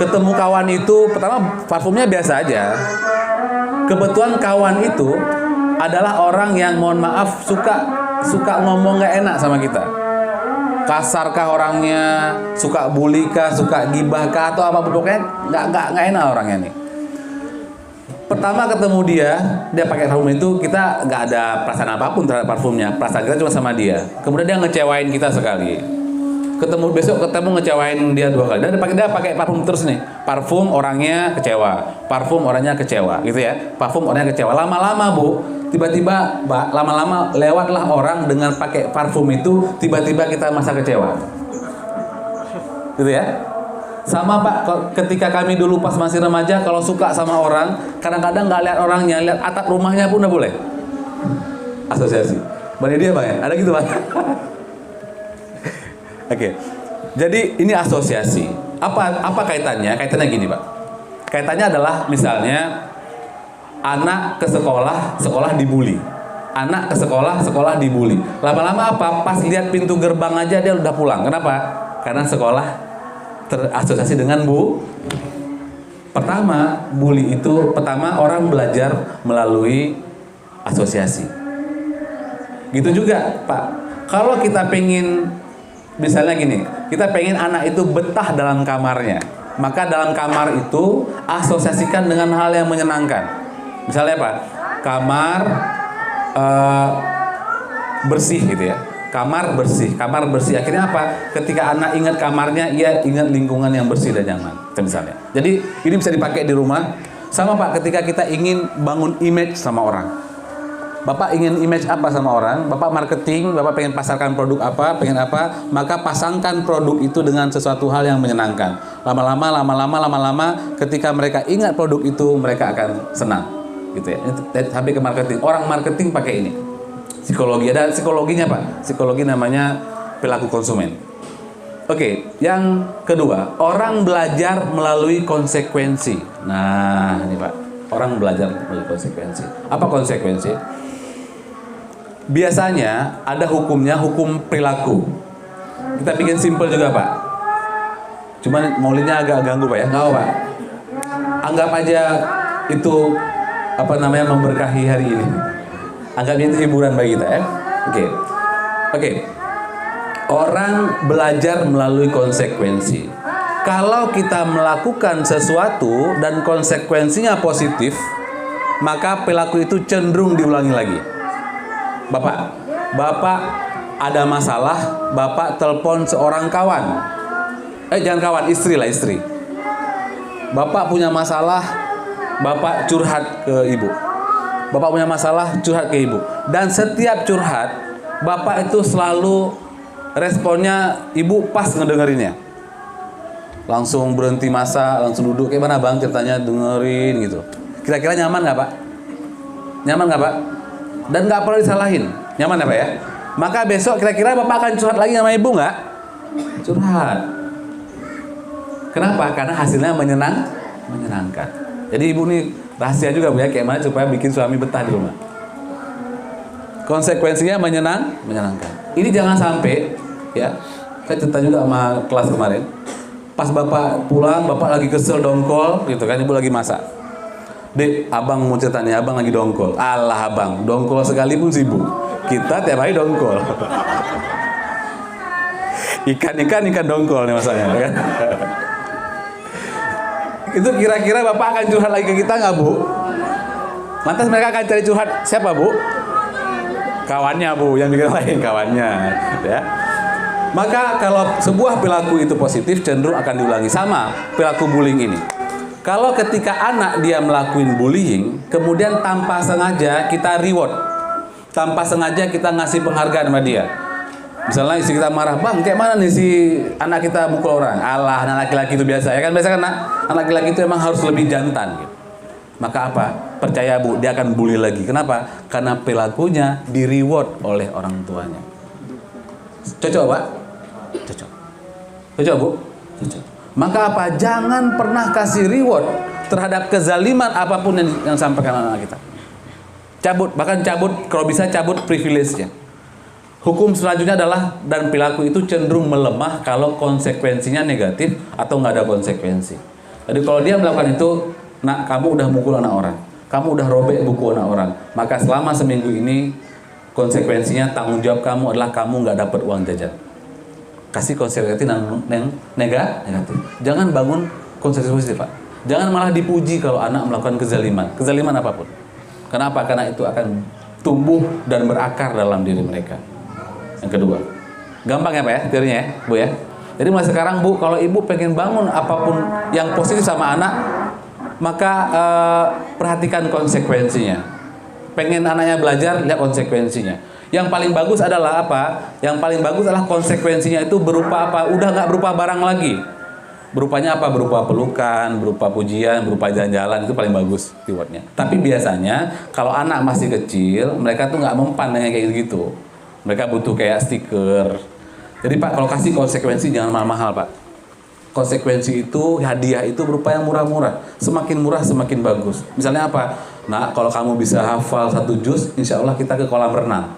Ketemu kawan itu, pertama parfumnya biasa aja. Kebetulan kawan itu adalah orang yang mohon maaf suka ngomong nggak enak sama kita. Kasarkah orangnya, suka bully kah, suka gibah kah, atau apa pokoknya nggak enak orangnya nih. Pertama ketemu dia pakai parfum itu, kita nggak ada perasaan apapun terhadap parfumnya, perasaan kita cuma sama dia. Kemudian dia ngecewain kita sekali. Besok ketemu ngecewain dia 2 kali. Dia pakai parfum terus nih. Parfum orangnya kecewa, parfum orangnya kecewa, gitu ya. Parfum orangnya kecewa. Lama-lama Bu, tiba-tiba lama-lama lewatlah orang dengan pakai parfum itu, tiba-tiba kita masa kecewa, gitu ya. Sama Pak, ketika kami dulu pas masih remaja, kalau suka sama orang, kadang-kadang nggak lihat orangnya, lihat atap rumahnya pun nggak boleh. Asosiasi. Bani dia Pak ya? Ada gitu Pak? Oke. Jadi ini asosiasi. Apa kaitannya? Kaitannya gini Pak. Kaitannya adalah misalnya anak ke sekolah, sekolah dibully. Anak ke sekolah, sekolah dibully. Lama-lama apa? Pas lihat pintu gerbang aja dia udah pulang. Kenapa? Karena sekolah terasosiasi dengan pertama bully itu, pertama orang belajar melalui asosiasi. Gitu juga Pak, kalau kita pengen, misalnya gini, kita pengen anak itu betah dalam kamarnya, maka dalam kamar itu asosiasikan dengan hal yang menyenangkan. Misalnya Pak, kamar bersih gitu ya. Kamar bersih. Akhirnya apa? Ketika anak ingat kamarnya, ia ingat lingkungan yang bersih dan nyaman. Misalnya. Jadi ini bisa dipakai di rumah. Sama Pak, ketika kita ingin bangun image sama orang. Bapak ingin image apa sama orang? Bapak marketing, Bapak pengen pasarkan produk apa, pengen apa, maka pasangkan produk itu dengan sesuatu hal yang menyenangkan. Lama-lama, ketika mereka ingat produk itu, mereka akan senang. Gitu ya. Sampai ke marketing. Orang marketing pakai ini. Psikologi, ada psikologinya Pak. Psikologi namanya perilaku konsumen. Oke, yang kedua, orang belajar melalui konsekuensi. Nah, ini Pak, orang belajar melalui konsekuensi. Apa konsekuensi? Biasanya ada hukumnya, hukum perilaku. Kita bikin simple juga Pak. Cuman maulidnya agak ganggu Pak ya. Nggak Pak. Anggap aja itu memberkahi hari ini. Anggap itu hiburan bagi kita ya. Oke. Orang belajar melalui konsekuensi. Kalau kita melakukan sesuatu dan konsekuensinya positif, maka perilaku itu cenderung diulangi lagi. Bapak ada masalah, Bapak telepon seorang kawan. Jangan kawan, istri. Bapak punya masalah, Bapak curhat ke ibu. Bapak punya masalah, curhat ke ibu. Dan setiap curhat, Bapak itu selalu responnya ibu pas ngedengerinnya. Langsung berhenti masak, langsung duduk. Kayak mana Bang ceritanya, dengerin gitu. Kira-kira nyaman nggak Pak? Nyaman nggak Pak? Dan nggak perlu disalahin. Nyaman ya Pak ya? Maka besok kira-kira Bapak akan curhat lagi sama ibu nggak? Curhat. Kenapa? Karena hasilnya menyenangkan. Jadi ibu nih rahasia juga Bu ya, kayak mana supaya bikin suami betah di rumah. Konsekuensinya menyenangkan. Ini jangan sampai ya. Saya cerita juga sama kelas kemarin. Pas Bapak pulang, Bapak lagi kesel dongkol gitu kan, ibu lagi masak. Dek, abang mau cerita nih, abang lagi dongkol. Alah abang, dongkol sekalipun sibuk. Kita tiap hari dongkol. Ikan dongkol nih masanya kan. Itu kira-kira Bapak akan curhat lagi ke kita nggak Bu? Lantas mereka akan cari curhat siapa Bu? Kawannya Bu, yang bikin lain kawannya ya. Maka kalau sebuah perilaku itu positif, cenderung akan diulangi. Sama perilaku bullying ini. Kalau ketika anak dia melakukan bullying, kemudian tanpa sengaja kita reward, tanpa sengaja kita ngasih penghargaan sama dia. Misalnya istri kita marah, bang, kayak mana nih si anak kita mukul orang? Alah, anak laki-laki itu biasa ya kan, biasa kan anak laki-laki itu emang harus lebih jantan gitu. Maka apa? Percaya bu, dia akan bully lagi. Kenapa? Karena perilakunya di reward oleh orang tuanya. Cocok pak? Cocok. Cocok bu? Cocok. Maka apa? Jangan pernah kasih reward terhadap kezaliman apapun yang disampaikan anak kita. Cabut, bahkan cabut, kalau bisa cabut privilege-nya. Hukum selanjutnya adalah, dan perilaku itu cenderung melemah kalau konsekuensinya negatif atau nggak ada konsekuensi. Jadi kalau dia melakukan itu, nak, kamu udah mukul anak orang, kamu udah robek buku anak orang, maka selama seminggu ini konsekuensinya tanggung jawab kamu adalah kamu nggak dapat uang jajan. Kasih konsekuensi yang negatif. Jangan bangun konsekuensi positif, Pak. Jangan malah dipuji kalau anak melakukan kezaliman apapun. Kenapa? Karena itu akan tumbuh dan berakar dalam diri mereka. Yang kedua, gampang ya Pak ya teorinya ya Bu ya. Jadi mulai sekarang Bu, kalau Ibu pengen bangun apapun yang positif sama anak, maka perhatikan konsekuensinya. Pengen anaknya belajar, lihat konsekuensinya. Yang paling bagus adalah apa? Yang paling bagus adalah konsekuensinya itu berupa apa? Udah nggak berupa barang lagi. Berupanya apa? Berupa pelukan, berupa pujian, berupa jalan-jalan, itu paling bagus rewardnya. Tapi biasanya kalau anak masih kecil, mereka tuh nggak mempan dengan kayak gitu. Mereka butuh kayak stiker. Jadi Pak, kalau kasih konsekuensi jangan mahal-mahal Pak. Konsekuensi itu, hadiah itu berupa yang murah-murah. Semakin murah semakin bagus. Misalnya apa? Nah, kalau kamu bisa hafal 1 juz, insya Allah kita ke kolam renang.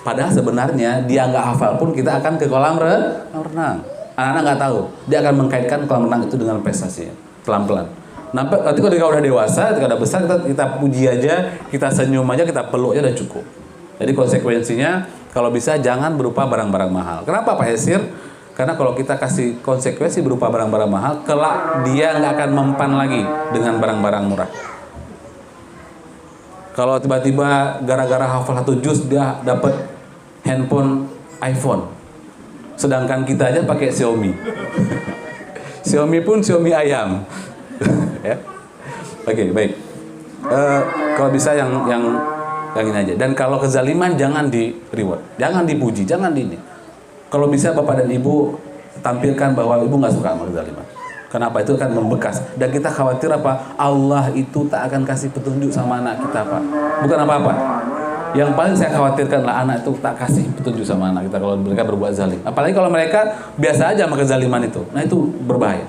Padahal sebenarnya dia nggak hafal pun kita akan ke kolam renang. Anak-anak nggak tahu. Dia akan mengkaitkan kolam renang itu dengan prestasinya. Pelan-pelan. Nanti kalau dia udah dewasa, ketika udah besar, kita puji aja, kita senyum aja, kita peluk aja udah cukup. Jadi konsekuensinya kalau bisa jangan berupa barang-barang mahal. Kenapa Pak Hesir? Karena kalau kita kasih konsekuensi berupa barang-barang mahal, kelak dia nggak akan mempan lagi dengan barang-barang murah. Kalau tiba-tiba gara-gara hafal 1 juz dia dapat handphone iPhone, sedangkan kita aja pakai Xiaomi. Xiaomi pun Xiaomi ayam. Ya. Oke, baik. Kalau bisa yang ini aja. Dan kalau kezaliman jangan di reward, jangan dipuji, jangan di ini. Kalau bisa Bapak dan Ibu tampilkan bahwa Ibu nggak suka sama kezaliman. Kenapa? Itu akan membekas. Dan kita khawatir apa? Allah itu tak akan kasih petunjuk sama anak kita Pak. Bukan apa-apa. Yang paling saya khawatirkan lah anak itu tak kasih petunjuk sama anak kita kalau mereka berbuat zalim. Apalagi kalau mereka biasa aja sama kezaliman itu. Nah itu berbahaya.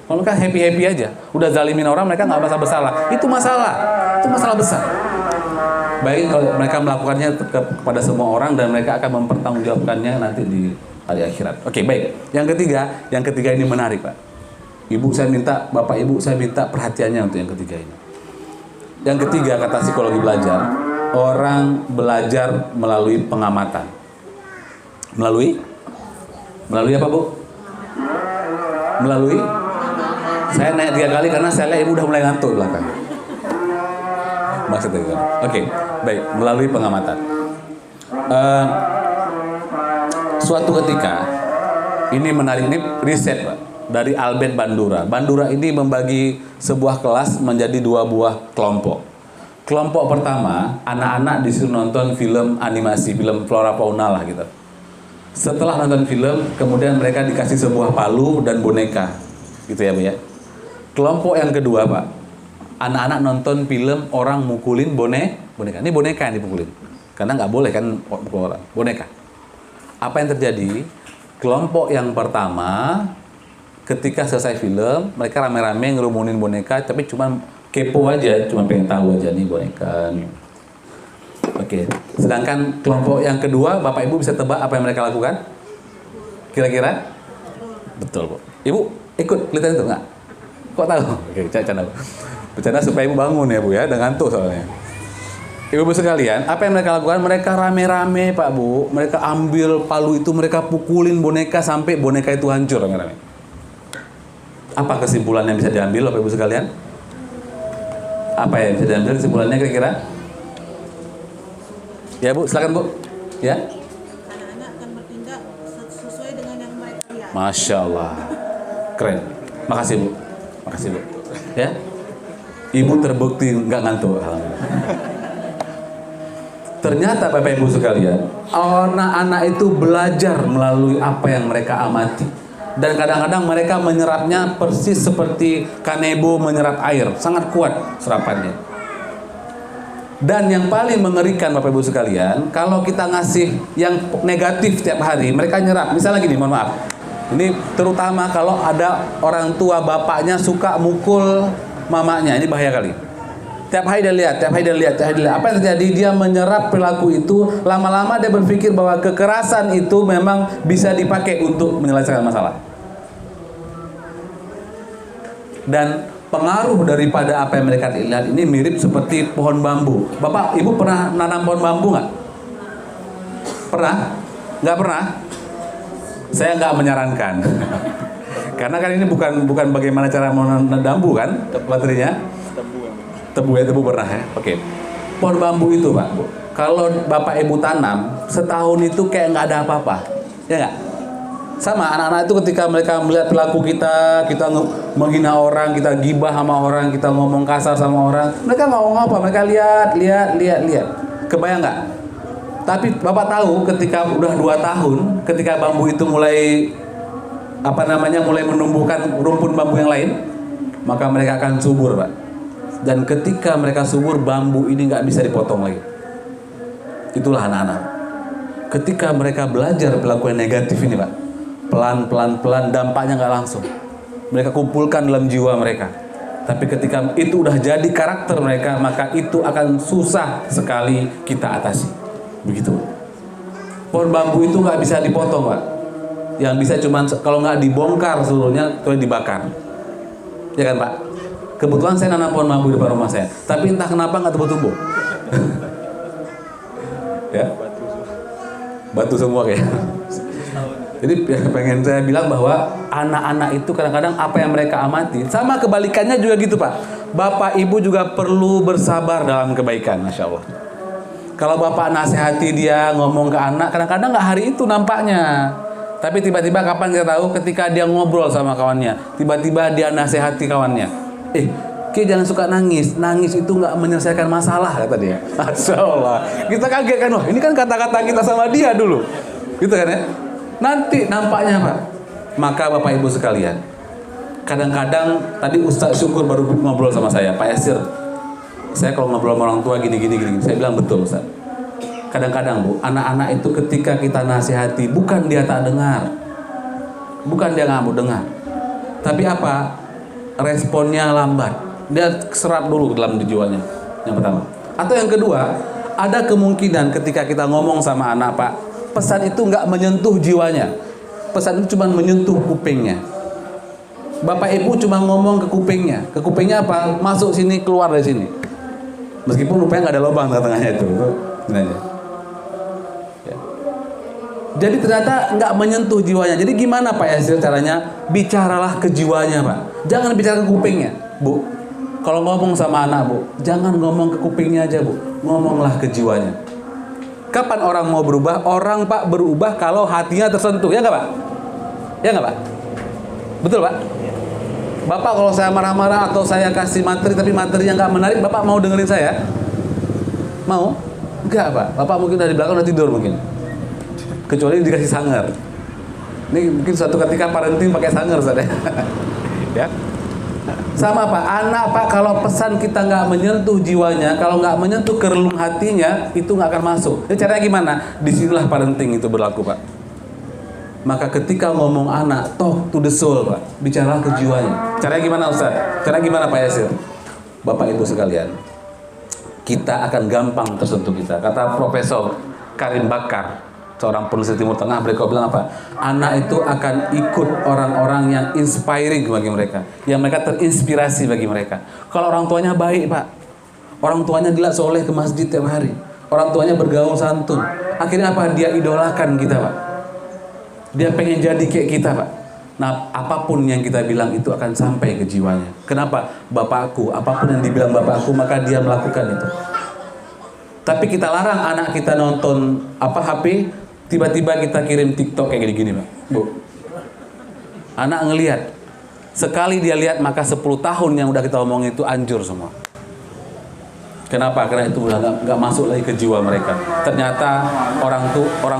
Kalau mereka happy-happy aja, udah zalimin orang mereka nggak merasa bersalah. Itu masalah besar. Baik kalau mereka melakukannya kepada semua orang dan mereka akan mempertanggungjawabkannya nanti di hari akhirat. Oke, baik. Yang ketiga ini menarik, Pak. Bapak Ibu saya minta perhatiannya untuk yang ketiga ini. Yang ketiga kata psikologi belajar, orang belajar melalui pengamatan. Melalui apa, Bu? Melalui? Saya nanya 3 kali karena saya lihat Ibu udah mulai ngantuk belakang. Maksudnya gitu. Oke, baik, melalui pengamatan. Suatu ketika, ini menarik, ini riset Pak, dari Albert Bandura. Bandura ini membagi sebuah kelas menjadi 2 buah kelompok. Kelompok pertama, anak-anak disuruh nonton film animasi, film flora fauna lah gitu. Setelah nonton film, kemudian mereka dikasih sebuah palu dan boneka, gitu ya Bu ya. Kelompok yang kedua Pak, anak-anak nonton film orang mukulin boneka. Ini boneka yang dipukulin. Karena nggak boleh kan pukul orang. Boneka. Apa yang terjadi? Kelompok yang pertama, ketika selesai film, mereka rame-rame ngerumunin boneka, tapi cuma kepo aja, cuma pengen tahu aja nih boneka. Oke. Sedangkan kelompok yang kedua, Bapak Ibu bisa tebak apa yang mereka lakukan? Kira-kira? Betul, Bu. Ibu ikut kelihatan itu nggak? Kok tahu? Oke, canda. Bercanda supaya Ibu bangun ya Bu ya, dengan ngantuk soalnya. Ibu-ibu sekalian, apa yang mereka lakukan? Mereka rame-rame Pak Bu, mereka ambil palu itu, mereka pukulin boneka sampai boneka itu hancur rame-rame. Apa kesimpulan yang bisa diambil Bapak Ibu sekalian? Apa yang bisa diambil kesimpulannya kira-kira? Ya Bu, silakan Bu. Ya. Anak-anak akan bertindak sesuai dengan yang mereka lihat. Masya Allah, keren. Makasih Bu. Ya. Ibu terbukti nggak ngantuk. Alhamdulillah. Ternyata Bapak Ibu sekalian, anak-anak itu belajar melalui apa yang mereka amati. Dan kadang-kadang mereka menyerapnya persis seperti kanebo menyerap air, sangat kuat serapannya. Dan yang paling mengerikan Bapak Ibu sekalian, kalau kita ngasih yang negatif tiap hari, mereka nyerap. Misalnya gini, mohon maaf. Ini terutama kalau ada orang tua bapaknya suka mukul mamanya, ini bahaya kali. Tiap hari dia lihat, tiap hari dia lihat, tiap hari dia lihat. Apa yang terjadi? Dia menyerap perilaku itu. Lama-lama dia berpikir bahwa kekerasan itu memang bisa dipakai untuk menyelesaikan masalah. Dan pengaruh daripada apa yang mereka lihat ini mirip seperti pohon bambu. Bapak, Ibu pernah nanam pohon bambu nggak? Pernah? Nggak pernah? Saya nggak menyarankan. Karena kan ini bukan bagaimana cara menanam bambu kan, materinya. Tebu pernah ya? Oke. Pohon bambu itu Pak, Bu, kalau Bapak Ibu tanam, setahun itu kayak nggak ada apa-apa. Ya nggak? Sama anak-anak itu ketika mereka melihat perilaku kita menghina orang, kita gibah sama orang, kita ngomong kasar sama orang, mereka nggak ngomong apa, mereka lihat. Kebayang nggak? Tapi Bapak tahu ketika udah 2 tahun, ketika bambu itu mulai mulai menumbuhkan rumpun bambu yang lain, maka mereka akan subur, Pak. Dan ketika mereka subur, bambu ini nggak bisa dipotong lagi. Itulah anak-anak. Ketika mereka belajar perilaku yang negatif ini, Pak, pelan, dampaknya nggak langsung. Mereka kumpulkan dalam jiwa mereka. Tapi ketika itu udah jadi karakter mereka, maka itu akan susah sekali kita atasi. Begitu. Pohon bambu itu nggak bisa dipotong, Pak. Yang bisa cuma kalau nggak dibongkar seluruhnya, itu dibakar. Ya kan, Pak? Kebetulan saya nanam pohon bambu di depan rumah saya, tapi entah kenapa nggak tumbuh-tumbuh. Ya, batu semua kayak. Jadi pengen saya bilang bahwa anak-anak itu kadang-kadang apa yang mereka amati, sama kebalikannya juga gitu, Pak. Bapak Ibu juga perlu bersabar dalam kebaikan, Masya Allah. Kalau Bapak nasihati dia ngomong ke anak, kadang-kadang nggak hari itu nampaknya. Tapi tiba-tiba kapan kita tahu? Ketika dia ngobrol sama kawannya, tiba-tiba dia nasihati kawannya. Ki jangan suka nangis. Nangis itu nggak menyelesaikan masalah, kata dia. Masya Allah. Kita kaget kan, wah ini kan kata-kata kita sama dia dulu. Gitu kan ya. Nanti nampaknya Pak. Maka Bapak Ibu sekalian, kadang-kadang tadi Ustadz Syukur baru ngobrol sama saya, Pak Yasir. Saya kalau ngobrol sama orang tua gini. Saya bilang betul Ustadz. Kadang-kadang Bu, anak-anak itu ketika kita nasihati, bukan dia tak dengar. Bukan dia nggak mau dengar. Tapi apa? Responnya lambat. Dia serap dulu dalam jiwanya. Yang pertama. Atau yang kedua, ada kemungkinan ketika kita ngomong sama anak, Pak, pesan itu nggak menyentuh jiwanya. Pesan itu cuma menyentuh kupingnya. Bapak Ibu cuma ngomong ke kupingnya. Ke kupingnya apa? Masuk sini, keluar dari sini. Meskipun rupanya nggak ada lubang tengah-tengahnya itu. Ini aja. Ya. Jadi ternyata nggak menyentuh jiwanya. Jadi gimana Pak Yasir caranya? Bicaralah ke jiwanya, Pak. Jangan bicara ke kupingnya, Bu. Kalau ngomong sama anak, Bu, jangan ngomong ke kupingnya aja, Bu. Ngomonglah ke jiwanya. Kapan orang mau berubah? Orang, Pak, berubah kalau hatinya tersentuh. Ya nggak, Pak? Ya nggak, Pak? Betul, Pak? Bapak kalau saya marah-marah atau saya kasih materi tapi materinya nggak menarik, Bapak mau dengerin saya? Mau? Enggak, Pak. Bapak mungkin dari belakang udah tidur mungkin. Kecuali dikasih sangar. Ini mungkin suatu ketika parenting pakai sangar, Ustaz. Ya. Sama Pak, anak Pak, kalau pesan kita nggak menyentuh jiwanya, kalau nggak menyentuh kerelung hatinya, itu nggak akan masuk. Jadi caranya gimana? Disinilah parenting itu berlaku, Pak. Maka ketika ngomong anak, talk to the soul, Pak. Bicaralah ke jiwanya. Caranya gimana, Ustaz? Caranya gimana, Pak Yasir? Bapak Ibu sekalian, kita akan gampang tersentuh kita. Kata Profesor Karim Bakar, seorang peneliti Timur Tengah, mereka bilang apa? Anak itu akan ikut orang-orang yang inspiring bagi mereka, yang mereka terinspirasi bagi mereka. Kalau orang tuanya baik, Pak, orang tuanya dilihat soleh ke masjid tiap hari, orang tuanya bergaul santun, akhirnya apa? Dia idolakan kita, Pak. Dia pengen jadi kayak kita, Pak. Nah, apapun yang kita bilang itu akan sampai ke jiwanya. Kenapa? Bapakku, apapun yang dibilang bapakku, maka dia melakukan itu. Tapi kita larang anak kita nonton HP, tiba-tiba kita kirim TikTok kayak gini-gini, Pak. Bu. Anak ngelihat. Sekali dia lihat, maka 10 tahun yang udah kita omongin itu anjur semua. Kenapa? Karena itu udah nggak masuk lagi ke jiwa mereka. Ternyata orang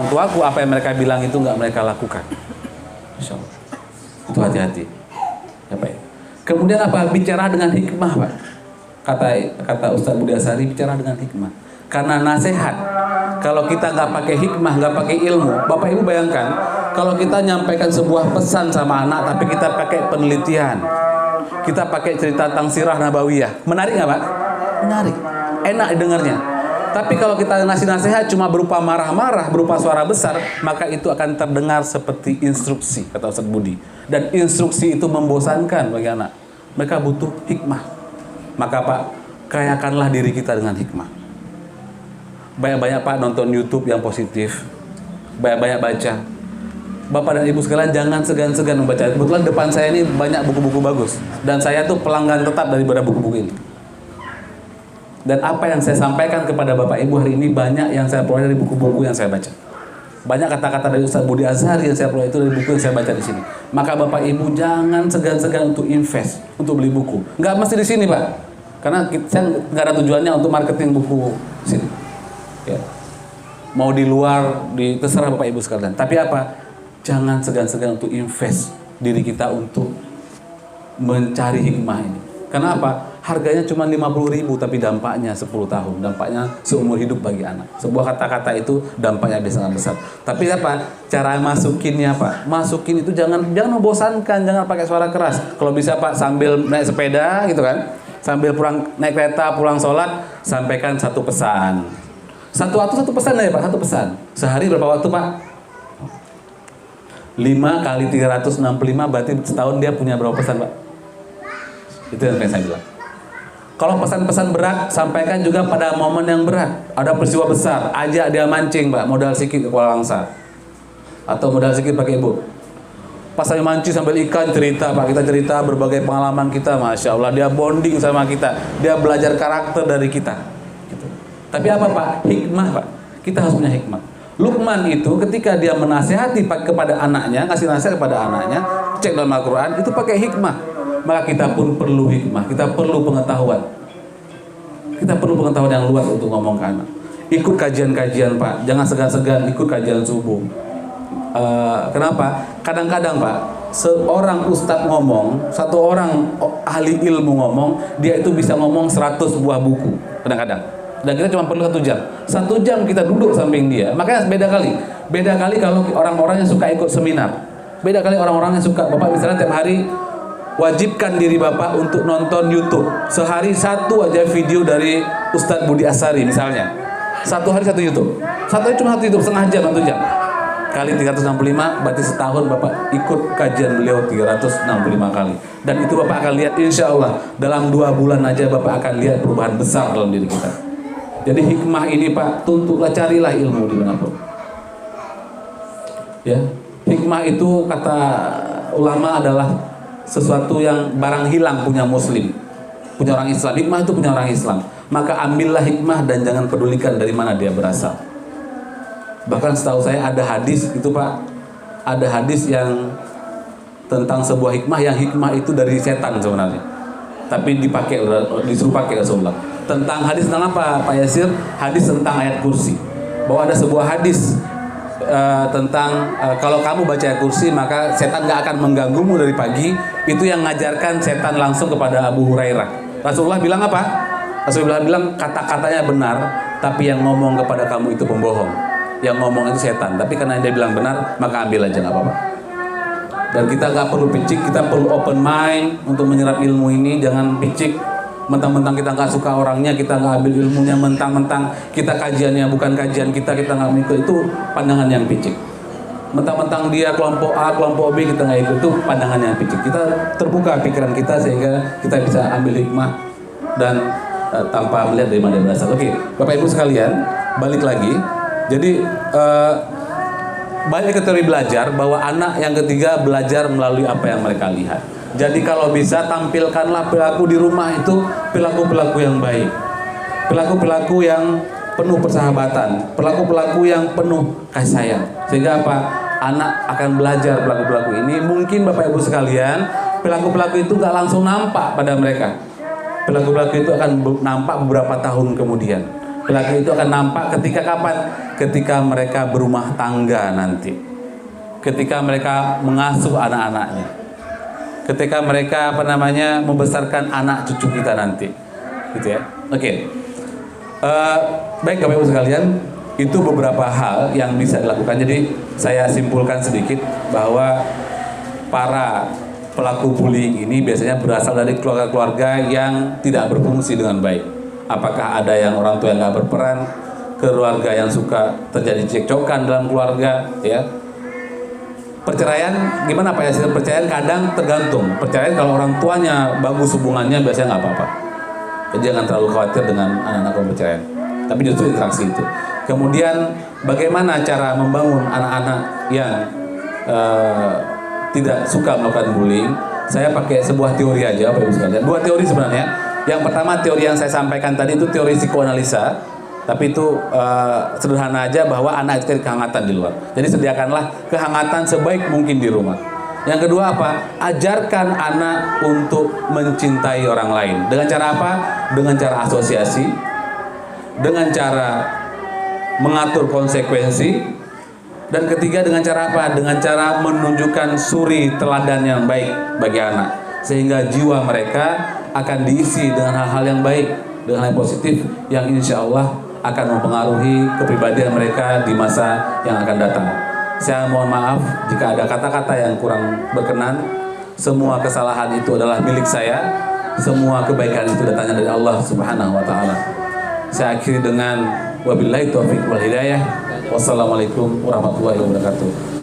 tuaku apa yang mereka bilang itu nggak mereka lakukan. Insya Allah. Itu hati-hati. Ya, Pak. Kemudian apa? Bicara dengan hikmah, Pak. Kata Ustaz Budi Asari, bicara dengan hikmah. Karena nasihat, kalau kita nggak pakai hikmah, nggak pakai ilmu, Bapak Ibu bayangkan, kalau kita nyampaikan sebuah pesan sama anak, tapi kita pakai penelitian, kita pakai cerita tentang sirah nabawiyah, menarik nggak, Pak? Menarik, enak dengarnya. Tapi kalau kita ngasih nasihat cuma berupa marah-marah, berupa suara besar, maka itu akan terdengar seperti instruksi, kata Ustaz Budi. Dan instruksi itu membosankan bagi anak. Mereka butuh hikmah. Maka Pak, kayakanlah diri kita dengan hikmah. Banyak-banyak Pak nonton YouTube yang positif, banyak-banyak baca. Bapak dan Ibu sekalian jangan segan-segan membaca. Kebetulan depan saya ini banyak buku-buku bagus, dan saya tuh pelanggan tetap daripada buku-buku ini. Dan apa yang saya sampaikan kepada Bapak Ibu hari ini banyak yang saya peroleh dari buku-buku yang saya baca. Banyak kata-kata dari Ustaz Budi Azhar yang saya peroleh itu dari buku yang saya baca di sini. Maka Bapak Ibu jangan segan-segan untuk invest, untuk beli buku. Nggak mesti di sini Pak, karena saya nggak ada tujuannya untuk marketing buku sini. Ya. Mau di luar, terserah Bapak Ibu sekalian. Tapi apa? Jangan segan-segan untuk invest diri kita untuk mencari hikmah ini. Karena apa? Harganya cuma 50.000 tapi dampaknya 10 tahun, dampaknya seumur hidup bagi anak. Sebuah kata-kata itu dampaknya sangat besar. Tapi apa? Cara masukinnya Pak. Masukin itu jangan membosankan, jangan pakai suara keras. Kalau bisa Pak sambil naik sepeda gitu kan, sambil naik kereta pulang sholat, sampaikan satu pesan. Satu pesan aja Pak, satu pesan. Sehari berapa waktu Pak? 5 kali 365 berarti setahun dia punya berapa pesan Pak? Itu yang saya bilang. Kalau pesan-pesan berat, sampaikan juga pada momen yang berat. Ada peristiwa besar, ajak dia mancing Pak, modal sikit ke Kuala Langsa. Atau modal sikit pakai ibu. Pas saya mancing sambil ikan cerita Pak, kita cerita berbagai pengalaman kita, Masya Allah, dia bonding sama kita, dia belajar karakter dari kita. Tapi apa Pak? Hikmah Pak. Kita harus punya hikmah. Luqman itu ketika dia menasihati kepada anaknya, ngasih nasihat kepada anaknya, cek dalam Al-Quran, itu pakai hikmah. Maka kita pun perlu hikmah, kita perlu pengetahuan. Kita perlu pengetahuan yang luas untuk ngomong ke anak. Ikut kajian-kajian Pak, jangan segan-segan ikut kajian subuh. Kenapa? Kadang-kadang Pak, seorang ustadz ngomong, satu orang ahli ilmu ngomong, dia itu bisa ngomong 100 buah buku. Kadang-kadang. Dan kita cuma perlu 1 jam. 1 jam kita duduk samping dia. Makanya beda kali kalau orang-orang yang suka ikut seminar. Beda kali orang-orang yang suka. Bapak misalnya tiap hari wajibkan diri Bapak untuk nonton YouTube. Sehari 1 aja video dari Ustadz Budi Asari misalnya. 1 hari 1 YouTube. 1 hari cuma 1 YouTube, setengah jam, 1 jam. Kali 365 berarti setahun Bapak ikut kajian beliau 365 kali. Dan itu Bapak akan lihat insya Allah dalam 2 bulan aja Bapak akan lihat perubahan besar dalam diri kita. Jadi hikmah ini Pak, tuntutlah, carilah ilmu dimanapun. Ya, hikmah itu kata ulama adalah sesuatu yang barang hilang punya Muslim, punya orang Islam. Hikmah itu punya orang Islam. Maka ambillah hikmah dan jangan pedulikan dari mana dia berasal. Bahkan setahu saya ada hadis itu Pak, ada hadis yang tentang sebuah hikmah yang hikmah itu dari setan sebenarnya, tapi disuruh pakai Rasulullah. Tentang hadis tentang apa Pak Yasir? Hadis tentang ayat kursi. Bahwa ada sebuah hadis tentang kalau kamu baca ayat kursi maka setan gak akan mengganggumu dari pagi. Itu yang ngajarkan setan langsung kepada Abu Hurairah. Rasulullah bilang apa? Rasulullah bilang kata-katanya benar, tapi yang ngomong kepada kamu itu pembohong. Yang ngomong itu setan. Tapi karena dia bilang benar, maka ambil aja, gak apa-apa. Dan kita gak perlu picik, kita perlu open mind untuk menyerap ilmu ini. Jangan picik mentang-mentang kita nggak suka orangnya, kita nggak ambil ilmunya, mentang-mentang kita kajiannya bukan kajian kita nggak mengikut. Itu pandangan yang picik. Mentang-mentang dia kelompok A, kelompok B, kita nggak ikut, itu pandangan yang picik. Kita terbuka pikiran kita sehingga kita bisa ambil hikmah dan tanpa melihat dari mana dia berasal. Oke, Bapak Ibu sekalian, balik lagi. Jadi banyak teori belajar bahwa anak yang ketiga belajar melalui apa yang mereka lihat. Jadi kalau bisa tampilkanlah perilaku di rumah itu perilaku-perilaku yang baik, perilaku-perilaku yang penuh persahabatan, perilaku-perilaku yang penuh kasih sayang. Sehingga apa? Anak akan belajar perilaku-perilaku ini. Mungkin Bapak Ibu sekalian, perilaku-perilaku itu gak langsung nampak pada mereka. Pelaku-pelaku itu akan nampak beberapa tahun kemudian. Pelaku itu akan nampak ketika kapan? Ketika mereka berumah tangga nanti. Ketika mereka mengasuh anak-anaknya. Ketika mereka membesarkan anak cucu kita nanti. Gitu ya. Oke. Baik Bapak Ibu sekalian, itu beberapa hal yang bisa dilakukan. Jadi saya simpulkan sedikit bahwa para pelaku bullying ini biasanya berasal dari keluarga-keluarga yang tidak berfungsi dengan baik. Apakah ada yang orang tua yang nggak berperan, keluarga yang suka terjadi cekcokan dalam keluarga, ya. Perceraian gimana Pak ya? Perceraian kadang tergantung. Perceraian kalau orang tuanya bagus hubungannya biasanya nggak apa-apa. Jadi jangan terlalu khawatir dengan anak-anak yang perceraian. Tapi justru interaksi itu. Kemudian bagaimana cara membangun anak-anak yang tidak suka melakukan bullying? Saya pakai sebuah teori aja, Bapak Ibu sekalian. Dua teori sebenarnya. Yang pertama teori yang saya sampaikan tadi itu teori psikoanalisa. Tapi itu sederhana aja bahwa anak itu kehangatan di luar. Jadi sediakanlah kehangatan sebaik mungkin di rumah. Yang kedua apa? Ajarkan anak untuk mencintai orang lain. Dengan cara apa? Dengan cara asosiasi. Dengan cara mengatur konsekuensi. Dan ketiga dengan cara apa? Dengan cara menunjukkan suri teladan yang baik bagi anak. Sehingga jiwa mereka akan diisi dengan hal-hal yang baik, dengan hal yang positif yang insya Allah akan mempengaruhi kepribadian mereka di masa yang akan datang. Saya mohon maaf jika ada kata-kata yang kurang berkenan. Semua kesalahan itu adalah milik saya. Semua kebaikan itu datangnya dari Allah Subhanahu wa taala. Saya akhiri dengan wabillahi taufiq wal hidayah. Wassalamualaikum warahmatullahi wabarakatuh.